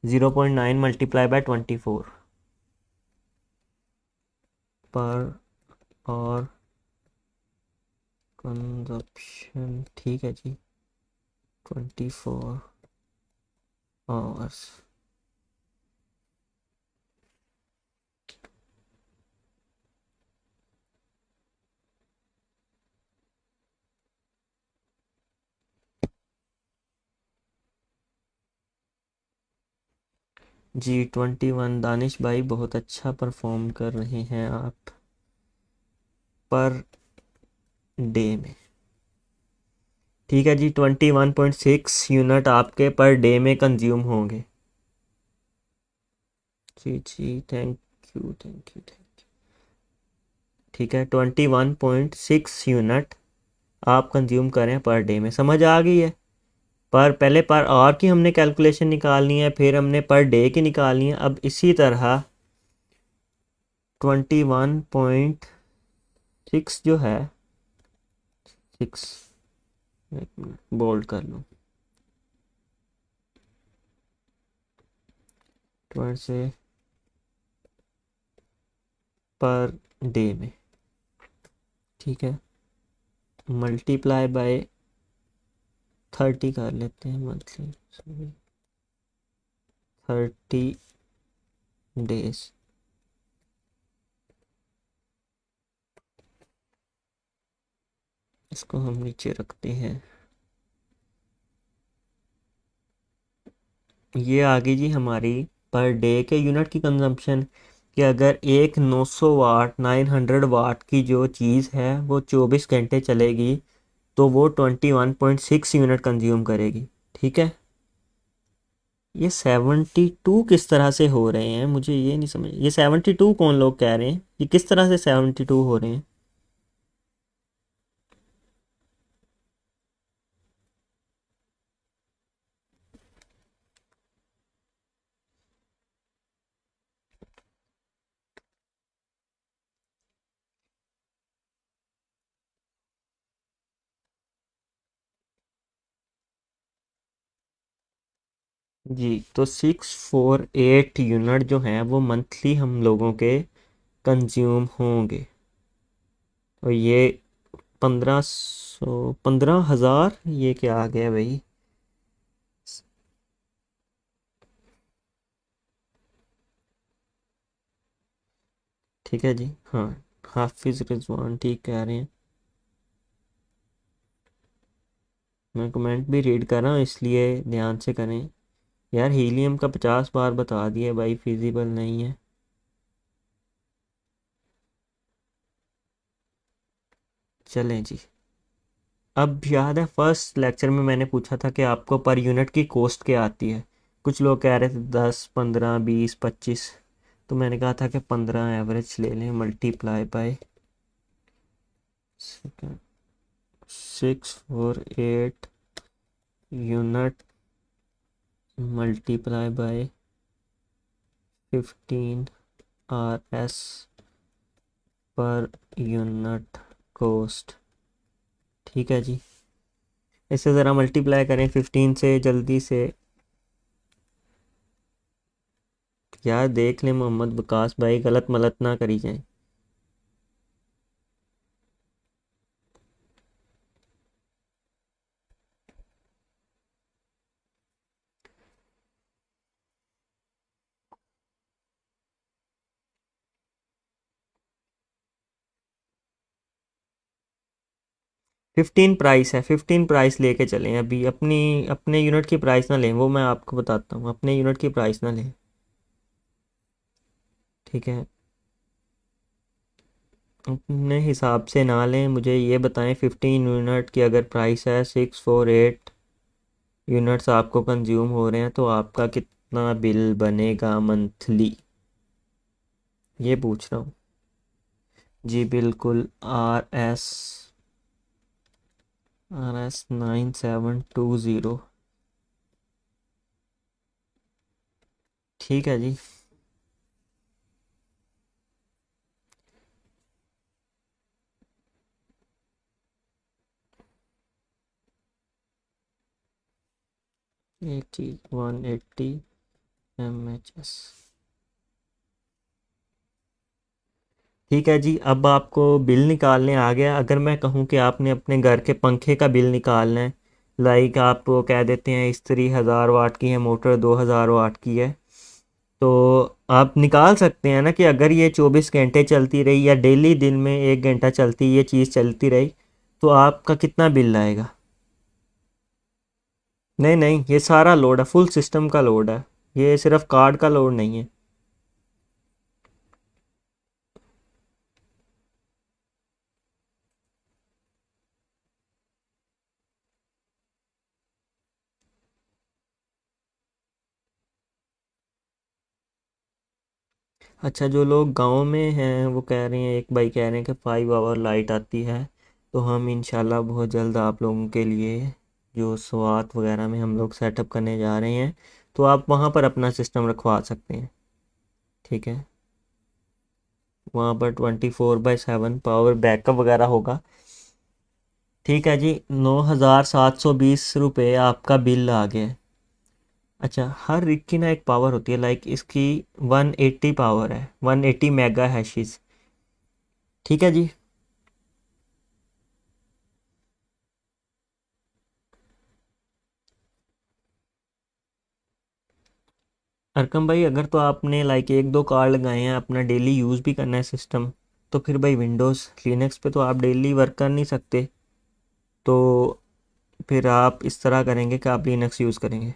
0.9 मल्टीप्लाई बाय 24 पर और कंजप्शन। ठीक है जी। 24 आवर्स। जी 21 दानिश भाई, बहुत अच्छा परफॉर्म कर रहे हैं आप पर डे में। ठीक है जी, 21.6 यूनिट आपके पर डे में कंज्यूम होंगे। जी जी, थैंक यू। ठीक है, 21.6 यूनिट आप कंज्यूम करें पर डे में। समझ आ गई है? पर पहले पर आवर की हमने कैलकुलेशन निकालनी है, फिर हमने पर डे की निकालनी है। अब इसी तरह 21.6 जो है, 6, बोल्ड कर लो, 20 से पर डे में। ठीक है, मल्टीप्लाई बाय 30 कर लेते हैं मंथली, 30 डेज। इसको हम नीचे रखते हैं। ये आ गई जी हमारी पर डे के यूनिट की कंजम्पशन। कि अगर एक 900 वाट 900 वाट की जो चीज़ है वो 24 घंटे चलेगी तो वो 21.6 यूनिट कंज्यूम करेगी। ठीक है। ये 72 किस तरह से हो रहे हैं, मुझे ये नहीं समझ। ये 72 कौन लोग कह रहे हैं, ये किस तरह से 72 हो रहे हैं? जी, तो 648 यूनिट जो हैं वो मंथली हम लोगों के कंज्यूम होंगे। और ये 1500 ये क्या आ गया भाई? ठीक है जी। हाँ, हाफिज रिजवान ठीक कह रहे हैं। मैं कमेंट भी रीड कर रहा हूँ, इसलिए ध्यान से करें। यार हीलियम का 50 बार बता दिया भाई, फिजिबल नहीं है। चलें जी। अब याद है फर्स्ट लेक्चर में मैंने पूछा था कि आपको पर यूनिट की कॉस्ट क्या आती है। कुछ लोग कह रहे थे 10, 15, 20, 25। तो मैंने कहा था कि 15 एवरेज ले लें, multiply by 648 unit multiply by 15 RS per unit cost. ठीक है जी। इसे ज़रा मल्टीप्लाई करें 15 से जल्दी से। यार देख लें मोहम्मद विकास भाई, गलत मलत ना करी जाए। 15 प्राइस है, 15 प्राइस लेके चलें अभी। अपनी अपने यूनिट की प्राइस ना लें, वो मैं आपको बताता हूँ, अपने यूनिट की प्राइस ना लें। ठीक है, अपने हिसाब से ना लें। मुझे ये बताएं 15 यूनिट की अगर प्राइस है 648 यूनिट्स आपको कंज्यूम हो रहे हैं, तो आपका कितना बिल बनेगा मंथली, ये पूछ रहा हूँ। जी बिल्कुल। RS 9720। ठीक है जी। 180 mhs। ठीक है जी। अब आपको बिल निकालने आ गया। अगर मैं कहूँ कि आपने अपने घर के पंखे का बिल निकालना है, लाइक आप वो कह देते हैं इस्त्री 1000 वाट की है, मोटर 2000 वाट की है, तो आप निकाल सकते हैं ना कि अगर ये 24 घंटे चलती रही या डेली दिन में 1 घंटा चलती ये चीज़ चलती रही, तो आपका कितना बिल आएगा। नहीं नहीं, ये सारा लोड है, फुल सिस्टम का लोड है, ये सिर्फ कार्ड का लोड नहीं है। अच्छा, जो लोग गांव में हैं वो कह रहे हैं, एक भाई कह रहे हैं कि 5 आवर लाइट आती है। तो हम इंशाल्लाह बहुत जल्द आप लोगों के लिए जो स्वात वगैरह में हम लोग सेटअप करने जा रहे हैं, तो आप वहाँ पर अपना सिस्टम रखवा सकते हैं। ठीक है, वहाँ पर 24/7 पावर बैकअप वगैरह होगा। ठीक है जी। 9720 रुपये आपका बिल आ गया है। अच्छा, हर रिग की ना एक पावर होती है, लाइक इसकी 180 पावर है, 180 मेगा हैशिस। ठीक है जी। अरकम भाई, अगर तो आपने लाइक 1 2 कार्ड लगाए हैं, अपना डेली यूज़ भी करना है सिस्टम, तो फिर भाई विंडोज़ लिनक्स पे तो आप डेली वर्क कर नहीं सकते। तो फिर आप इस तरह करेंगे कि आप लिनक्स यूज़ करेंगे।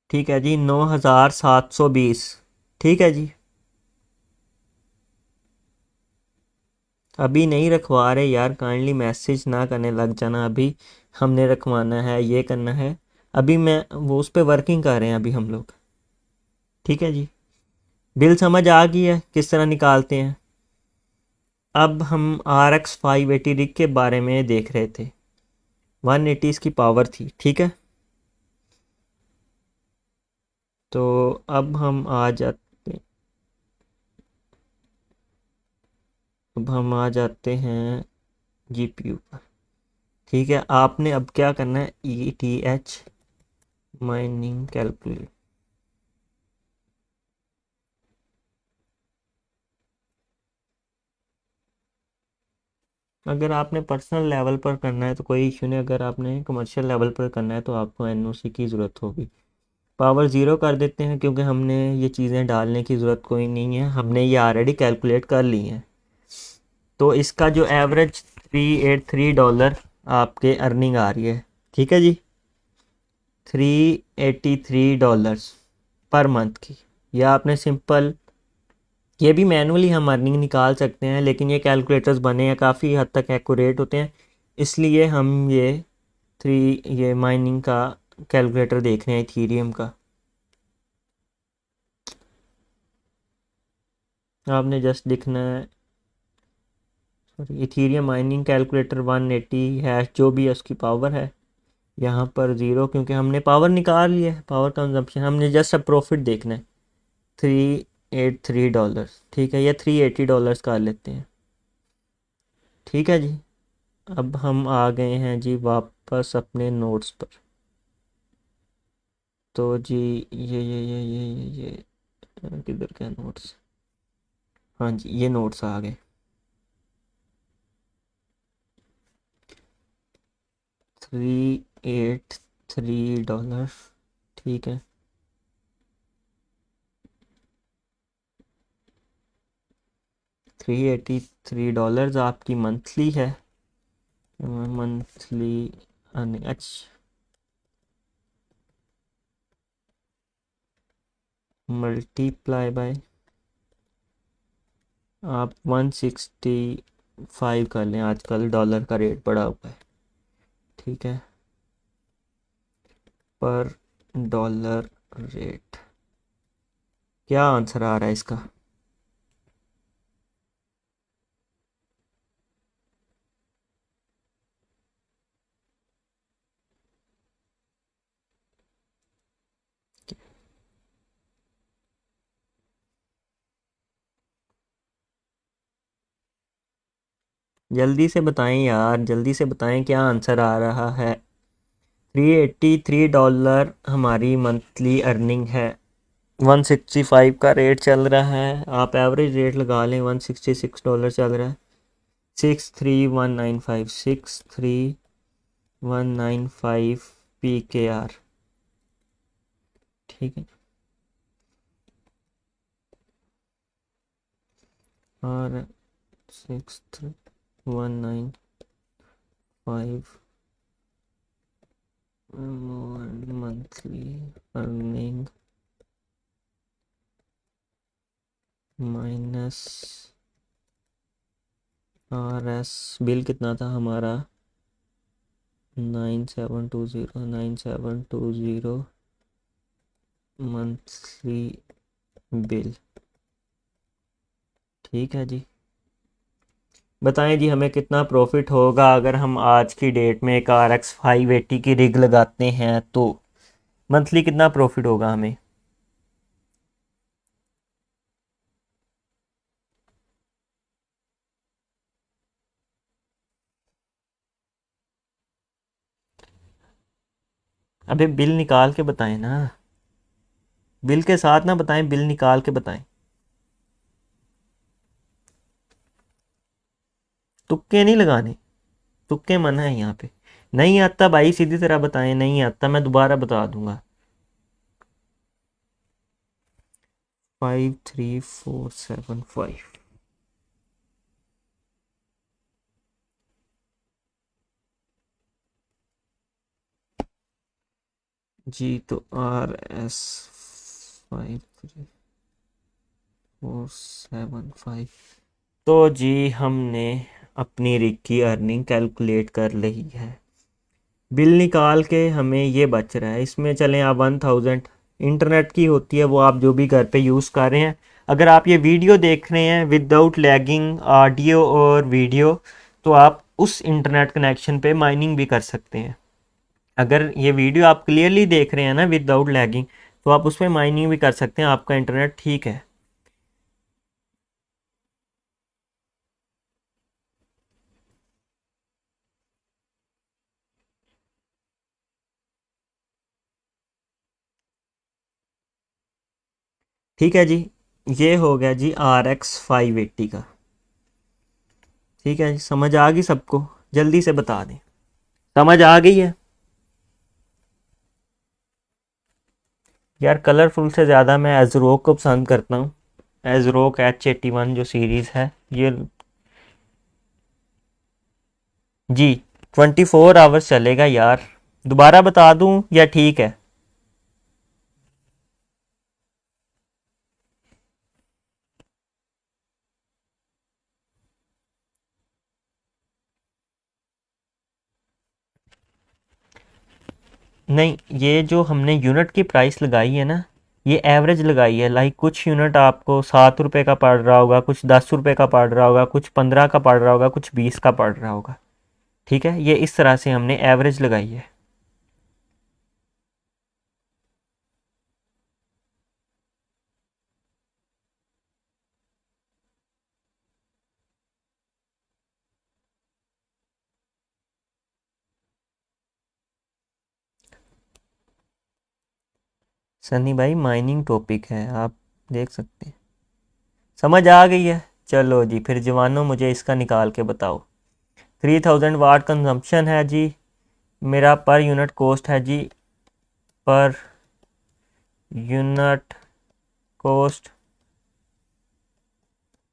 ठीक है जी। 9720। ठीक है जी। अभी नहीं रखवा रहे यार, काइंडली मैसेज ना करने लग जाना अभी। हमने रखवाना है, ये करना है। अभी मैं वो उस पर वर्किंग कर रहे हैं अभी हम लोग। ठीक है जी। बिल समझ आ गई है किस तरह निकालते हैं। अब हम RX 580 रिग के बारे में देख रहे थे। 180 इसकी पावर थी। ठीक है, तो अब हम आ जाते अब हम आ जाते हैं GPU पर। ठीक है, आपने अब क्या करना है, ETH माइनिंग कैलकुलेट। अगर आपने पर्सनल लेवल पर करना है तो कोई इशू नहीं, अगर आपने कमर्शियल लेवल पर करना है तो आपको एनओसी की ज़रूरत होगी। पावर ज़ीरो कर देते हैं क्योंकि हमने ये चीज़ें डालने की ज़रूरत कोई नहीं है, हमने ये ऑलरेडी कैलकुलेट कर ली हैं। तो इसका जो एवरेज $383 आपके अर्निंग आ रही है, ठीक है जी, $383 पर मंथ की। या आपने सिंपल, ये भी मैनुअली हम अर्निंग निकाल सकते हैं, लेकिन ये कैलकुलेटर्स बने हैं काफ़ी हद तक एक्यूरेट होते हैं, इसलिए हम ये माइनिंग का कैलकुलेटर देख रहे हैं इथीरियम का। आपने जस्ट लिखना है, sorry, Ethereum mining calculator 180 hash, जो भी है उसकी पावर है यहाँ पर ज़ीरो, क्योंकि हमने पावर निकाल लिया है, पावर कंजम्पशन। हमने जस्ट अब प्रॉफिट देखना है, $383, ठीक है, या $380 कर लेते हैं, ठीक है जी। अब हम आ गए हैं जी वापस अपने नोट्स पर। तो जी ये किधर के नोट्स, हाँ जी ये नोट्स आ गए। $383, ठीक है। $383 आपकी मंथली है, मंथली अर्निंग। अच्छा, मल्टीप्लाई बाय आप 165 कर लें, आजकल डॉलर का रेट बढ़ा हुआ है, ठीक है, पर डॉलर रेट। क्या आंसर आ रहा है इसका? जल्दी से बताएं यार, जल्दी से बताएं क्या आंसर आ रहा है। $383 हमारी मंथली अर्निंग है, 165 का रेट चल रहा है, आप एवरेज रेट लगा लें, $166 चल रहा है। 63195, 63195 PKR, ठीक है। और 63195 monthly earning minus RS bill कितना था हमारा, 9720 मंथली बिल, ठीक है जी। बताएं जी हमें कितना प्रॉफिट होगा अगर हम आज की डेट में एक RX 580 की रिग लगाते हैं, तो मंथली कितना प्रॉफिट होगा हमें। अबे बिल निकाल के बताएं ना, बिल के साथ ना बताएं, बिल निकाल के बताएं। तुक्के नहीं लगाने, तुक्के मना है यहाँ पे। नहीं आता भाई सीधी तरह बताएं, नहीं आता मैं दोबारा बता दूंगा। 53475 जी। तो RS 53475, तो जी हमने अपनी रिग की अर्निंग कैलकुलेट कर ली है। बिल निकाल के हमें ये बच रहा है, इसमें चलें आप 1000 इंटरनेट की होती है, वो आप जो भी घर पे यूज़ कर रहे हैं। अगर आप ये वीडियो देख रहे हैं विदाउट लैगिंग ऑडियो और वीडियो, तो आप उस इंटरनेट कनेक्शन पे माइनिंग भी कर सकते हैं। अगर ये वीडियो आप क्लियरली देख रहे हैं ना विदाउट लैगिंग, तो आप उस पर माइनिंग भी कर सकते हैं, आपका इंटरनेट ठीक है। ठीक है जी, ये हो गया जी RX 580 का। ठीक है, समझ आ गई सबको? जल्दी से बता दें। समझ आ गई है? यार कलरफुल से ज़्यादा मैं एजरोक को पसंद करता हूँ। एजरोक H81 जो सीरीज़ है ये। जी, 24 आवर्स चलेगा यार। दोबारा बता दूँ या ठीक है? नहीं, ये जो हमने यूनिट की प्राइस लगाई है ना, ये एवरेज लगाई है। लाइक कुछ यूनिट आपको 7 रुपए का पड़ रहा होगा, कुछ 10 रुपए का पड़ रहा होगा, कुछ 15 का पड़ रहा होगा, कुछ 20 का पड़ रहा होगा। ठीक है, ये इस तरह से हमने एवरेज लगाई है। सनी भाई माइनिंग टॉपिक है, आप देख सकते हैं। समझ आ गई है? चलो जी, फिर जवानों मुझे इसका निकाल के बताओ। 3000 वाट कंजम्पशन है जी। मेरा पर यूनिट कॉस्ट है जी। Per unit cost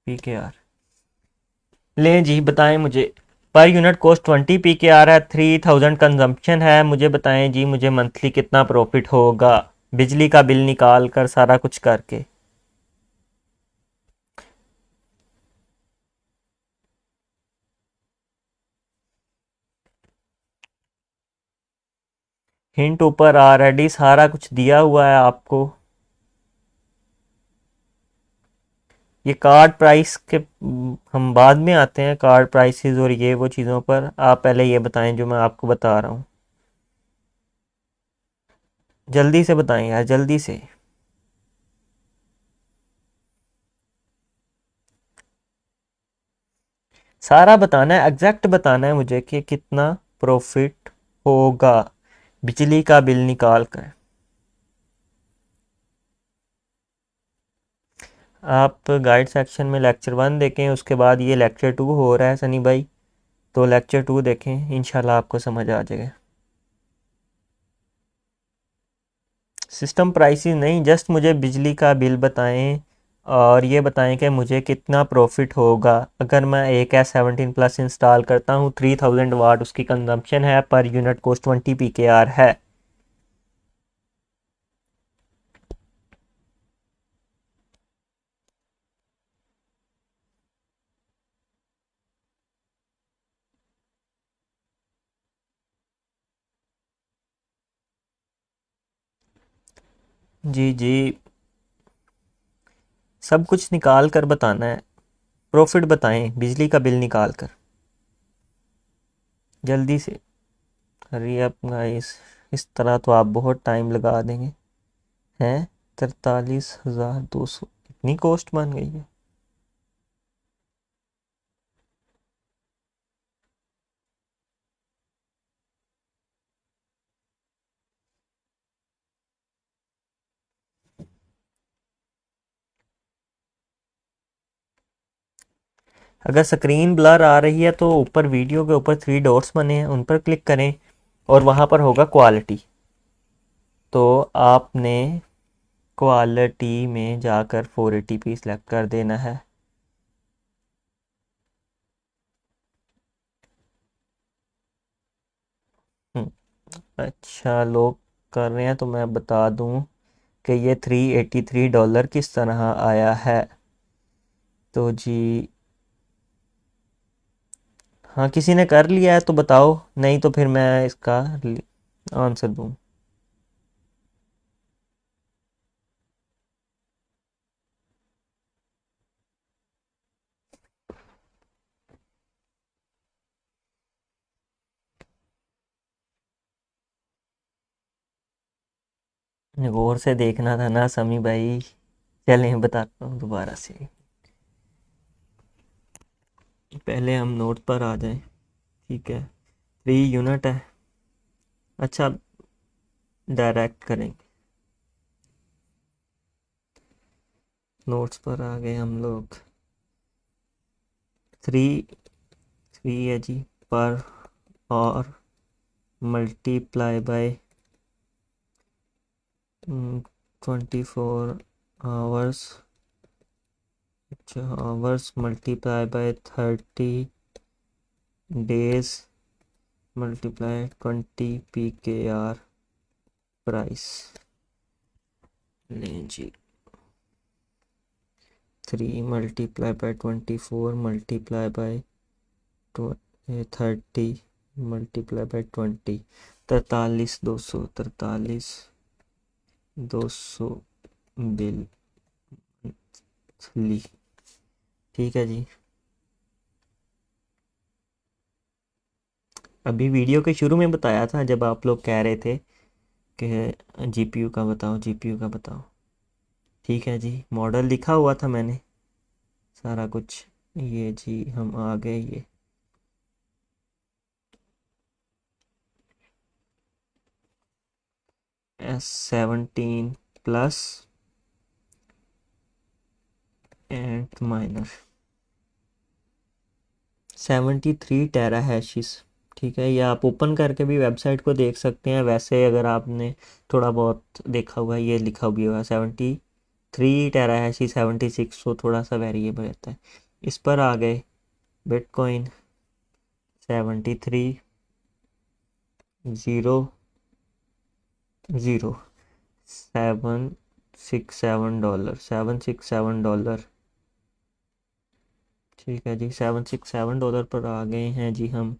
PKR। लें जी, बताएं मुझे। पर यूनिट कॉस्ट 20 PKR है, 3000 कंजम्पशन है। मुझे बताएं जी, मुझे मंथली कितना प्रॉफिट होगा बिजली का बिल निकाल कर सारा कुछ करके। हिंट ऊपर ऑलरेडी सारा कुछ दिया हुआ है आपको। ये कार्ड प्राइस के हम बाद में आते हैं, कार्ड प्राइसेस और ये वो चीज़ों पर। आप पहले ये बताएं जो मैं आपको बता रहा हूँ। जल्दी से बताएं यार, जल्दी से। सारा बताना है, एग्जैक्ट बताना है मुझे कि कितना प्रॉफिट होगा बिजली का बिल निकाल कर। आप गाइड सेक्शन में लेक्चर 1 देखें, उसके बाद ये लेक्चर 2 हो रहा है सनी भाई। तो लेक्चर 2 देखें, इंशाल्लाह आपको समझ आ जाएगा। सिस्टम प्राइसेस नहीं, जस्ट मुझे बिजली का बिल बताएं और ये बताएं कि मुझे कितना प्रॉफिट होगा अगर मैं एक S17 प्लस इंस्टॉल करता हूँ। 3000 वाट उसकी कंजम्पशन है, पर यूनिट कॉस्ट 20 PKR है। जी जी, सब कुछ निकाल कर बताना है। प्रॉफिट बताएं बिजली का बिल निकाल कर, जल्दी से। अरे अब गाइस, इस तरह तो आप बहुत टाइम लगा देंगे। हैं, 43,200 इतनी कॉस्ट बन गई है? अगर स्क्रीन ब्लर आ रही है तो ऊपर वीडियो के ऊपर 3 डॉट्स बने हैं, उन पर क्लिक करें और वहाँ पर होगा क्वालिटी। तो आपने क्वालिटी में जाकर 480p सेलेक्ट कर देना है। हम्म, अच्छा, लोग कर रहे हैं तो मैं बता दूं कि ये $383 किस तरह आया है। तो जी, हाँ, किसी ने कर लिया है तो बताओ, नहीं तो फिर मैं इसका आंसर दूं। गौर से देखना था ना समी भाई। चलें, बताता हूँ दोबारा से। पहले हम नोट पर आ जाएं। ठीक है, 3 यूनिट है। अच्छा, डायरेक्ट करेंगे। नोट्स पर आ गए हम लोग। 3 3 है जी पर और multiply by 24 hours, hours multiply by 30 days multiply 20 PKR price. लें जी 3 multiply by 24 multiply by 30 multiply by 20, 43,200 bill ली। ठीक है जी। अभी वीडियो के शुरू में बताया था जब आप लोग कह रहे थे कि जीपीयू का बताओ, जीपीयू का बताओ। ठीक है जी, मॉडल लिखा हुआ था मैंने सारा कुछ। ये जी हम आ गए ये S17 प्लस एंड माइनर 73 टेरा हैशिस। ठीक है, ये आप ओपन करके भी वेबसाइट को देख सकते हैं। वैसे अगर आपने थोड़ा बहुत देखा हुआ है, ये लिखा भी हुआ 73 टेरा हैशिस 76, तो थोड़ा सा वेरिएबल रहता है। इस पर आ गए बिटकॉइन 73,00767 $767। ठीक है जी, $767 पर आ गए हैं जी हम।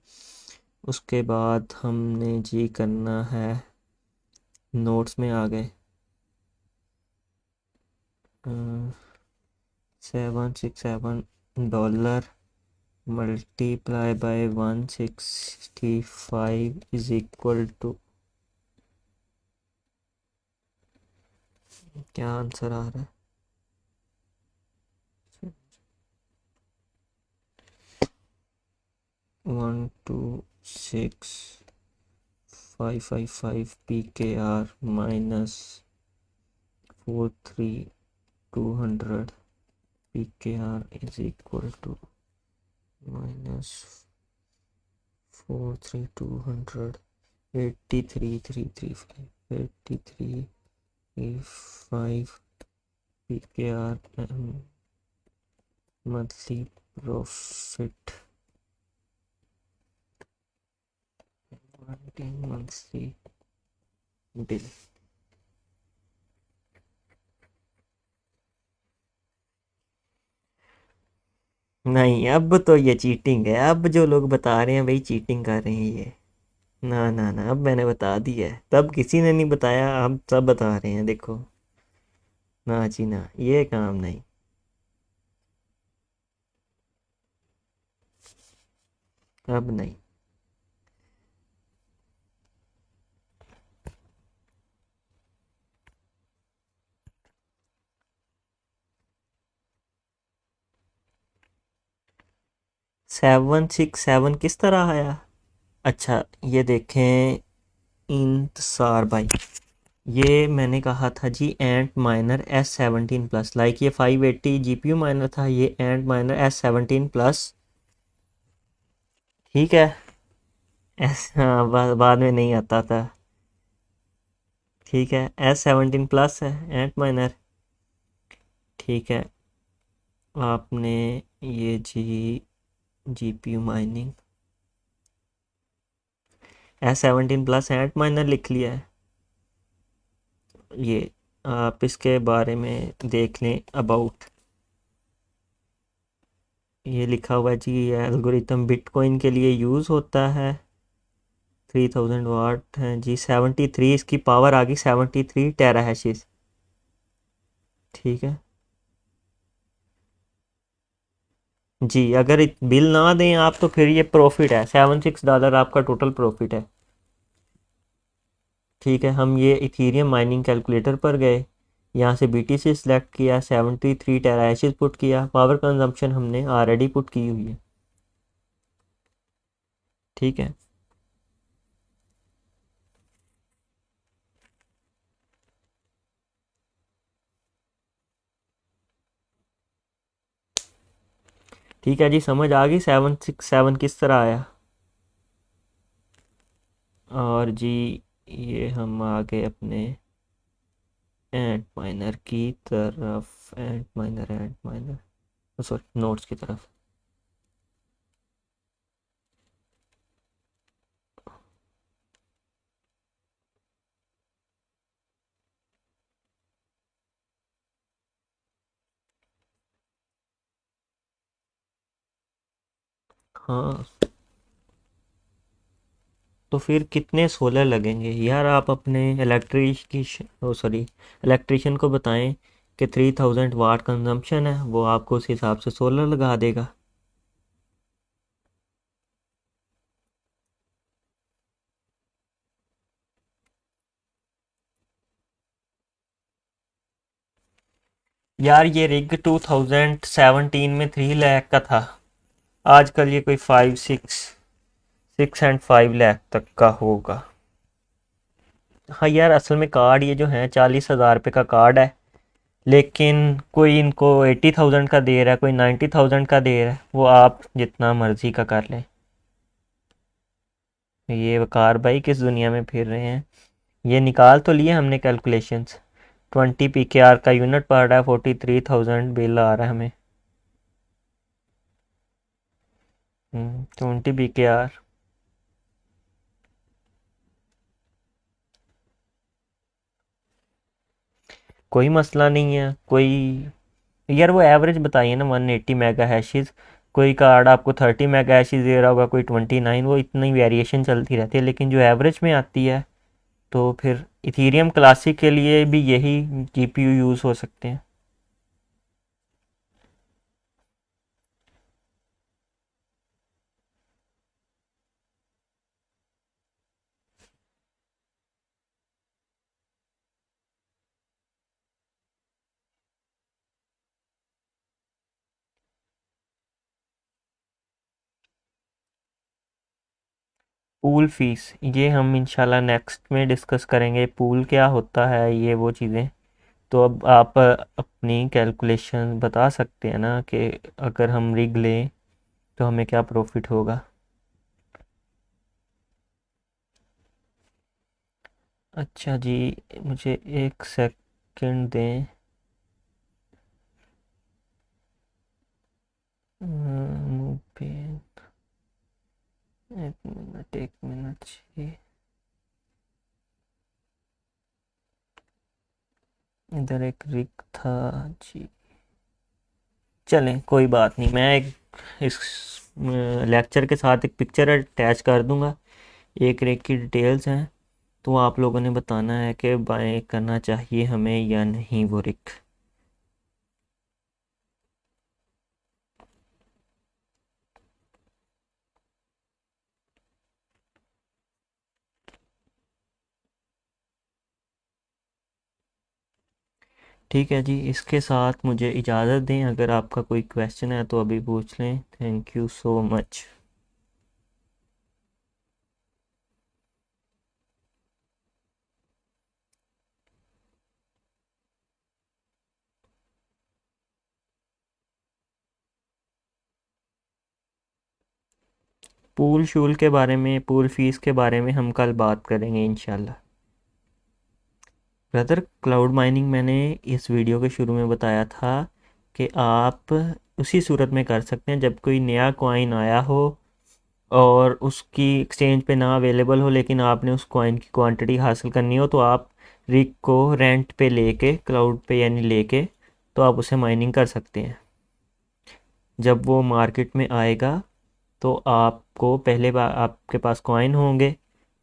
उसके बाद हमने जी करना है, नोट्स में आ गए $767 multiply by 165 is equal to, क्या आंसर आ रहा है? 126,555 PKR minus 43,200 PKR is equal to minus 43,200 83,335 PKR monthly profit monthly bill। नहीं, अब तो ये चीटिंग है। अब जो लोग बता रहे हैं भाई चीटिंग कर रहे हैं ये, ना ना ना, अब मैंने बता दी है। तब किसी ने नहीं बताया, अब सब बता रहे हैं। देखो ना जी ना, ये काम नहीं। अब नहीं। 767 किस तरह आया? अच्छा ये देखें इंतसार भाई, ये मैंने कहा था जी एंट माइनर S17 प्लस, लाइक ये 580 GPU माइनर था, ये एंट माइनर S17 प्लस। ठीक है, एस हाँ बाद में नहीं आता था। ठीक है, S17 प्लस है एंट माइनर। ठीक है, आपने ये जी GPU माइनिंग S17 प्लस एंट माइनर लिख लिया है। ये आप इसके बारे में देख लें अबाउट, ये लिखा हुआ है जी, ये एल्गोरिथम बिटकॉइन के लिए यूज़ होता है। 3000 वाट है जी, 73 इसकी पावर आ गई 73 टेरा हैशिस। ठीक है जी, अगर बिल ना दें आप तो फिर ये प्रॉफिट है, $76 आपका टोटल प्रॉफिट है। ठीक है, हम ये इथीरियम माइनिंग कैलकुलेटर पर गए, यहाँ से BTC सिलेक्ट किया, 73 टेरा हैशिस पुट किया, पावर कंजम्पशन हमने ऑलरेडी पुट की हुई है। ठीक है, ठीक है जी, समझ आ गई 767 किस तरह आया। और जी ये हम आ गए अपने एंट माइनर की तरफ, एंट माइनर सॉरी नोट्स की तरफ। हाँ, तो फिर कितने सोलर लगेंगे यार, आप अपने इलेक्ट्रिशियन को बताएं कि 3000 वाट कंजम्पशन है, वो आपको उस हिसाब से सोलर लगा देगा। यार ये रिग 2017 में 3 लाख का था, आजकल ये कोई 6.5 लाख तक का होगा। हाँ यार, असल में कार्ड ये जो है 40,000 रुपये का कार्ड है, लेकिन कोई इनको 80,000 का दे रहा है, कोई 90,000 का दे रहा है, वो आप जितना मर्जी का कर लें। ये वकार भाई किस दुनिया में फिर रहे हैं। ये निकाल तो लिए हमने कैलकुलेशंस, 20 PKR का यूनिट पड़ रहा है, 43,000 बिल आ रहा है हमें। 20 PKR। कोई मसला नहीं है कोई। यार वो एवरेज बताइए ना, 180 मेगा हैशेस। कोई कार्ड आपको 30 मेगा हैशेस दे रहा होगा, कोई 29, वो इतनी वेरिएशन चलती रहती है, लेकिन जो एवरेज में आती है तो फिर इथीरियम क्लासिक के लिए भी यही जीपीयू यूज़ हो सकते हैं। पूल फीस ये हम इंशाल्लाह नेक्स्ट में डिस्कस करेंगे, पूल क्या होता है ये वो चीज़ें। तो अब आप अपनी कैलकुलेशन बता सकते हैं ना कि अगर हम रिग लें तो हमें क्या प्रॉफिट होगा। अच्छा जी, मुझे एक सेकंड दें। पे एक मिनट जी, इधर एक रिग था जी। चलें कोई बात नहीं, मैं एक इस लेक्चर के साथ एक पिक्चर अटैच कर दूंगा, एक रिग की डिटेल्स हैं, तो आप लोगों ने बताना है कि बाय करना चाहिए हमें या नहीं वो रिग। ठीक है जी, इसके साथ मुझे इजाज़त दें, अगर आपका कोई क्वेश्चन है तो अभी पूछ लें। Thank you so much. Pool शूल के बारे में, पूल फीस के बारे में हम कल बात करेंगे इंशाल्लाह। ब्रदर, क्लाउड माइनिंग मैंने इस वीडियो के शुरू में बताया था कि आप उसी सूरत में कर सकते हैं जब कोई नया कॉइन आया हो और उसकी एक्सचेंज पे ना अवेलेबल हो, लेकिन आपने उस कॉइन की क्वांटिटी हासिल करनी हो, तो आप रिग को रेंट पे लेके, क्लाउड पे यानी लेके, तो आप उसे माइनिंग कर सकते हैं। जब वो मार्केट में आएगा तो आपको पहले बार आपके पास कॉइन होंगे,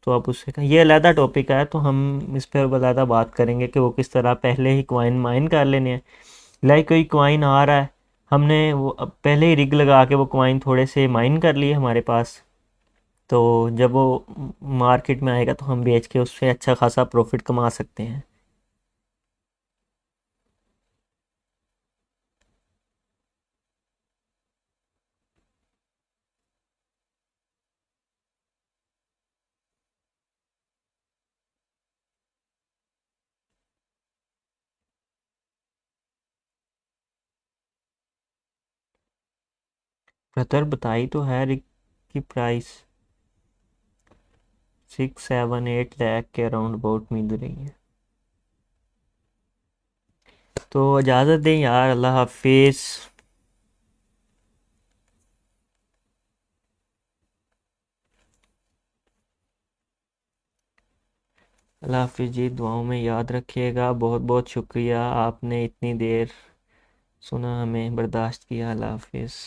तो आप उससे, ये अलग टॉपिक है, तो हम इस पर ज़्यादा बात करेंगे कि वो किस तरह पहले ही कॉइन माइन कर लेने हैं। लाइक कोई कॉइन आ रहा है, हमने वो अब पहले ही रिग लगा के वो कॉइन थोड़े से माइन कर लिए हमारे पास, तो जब वो मार्केट में आएगा तो हम बेच के उससे अच्छा खासा प्रॉफिट कमा सकते हैं। ब्रदर बताई तो है रिक की प्राइस 6-7-8 लाख के अराउंड अबाउट मिल रही है। तो इजाज़त दें यार, अल्लाह हाफिज़। अल्लाह हाफिज़ जी, दुआओं में याद रखिएगा। बहुत बहुत शुक्रिया, आपने इतनी देर सुना, हमें बर्दाश्त किया। अल्लाह हाफिज़।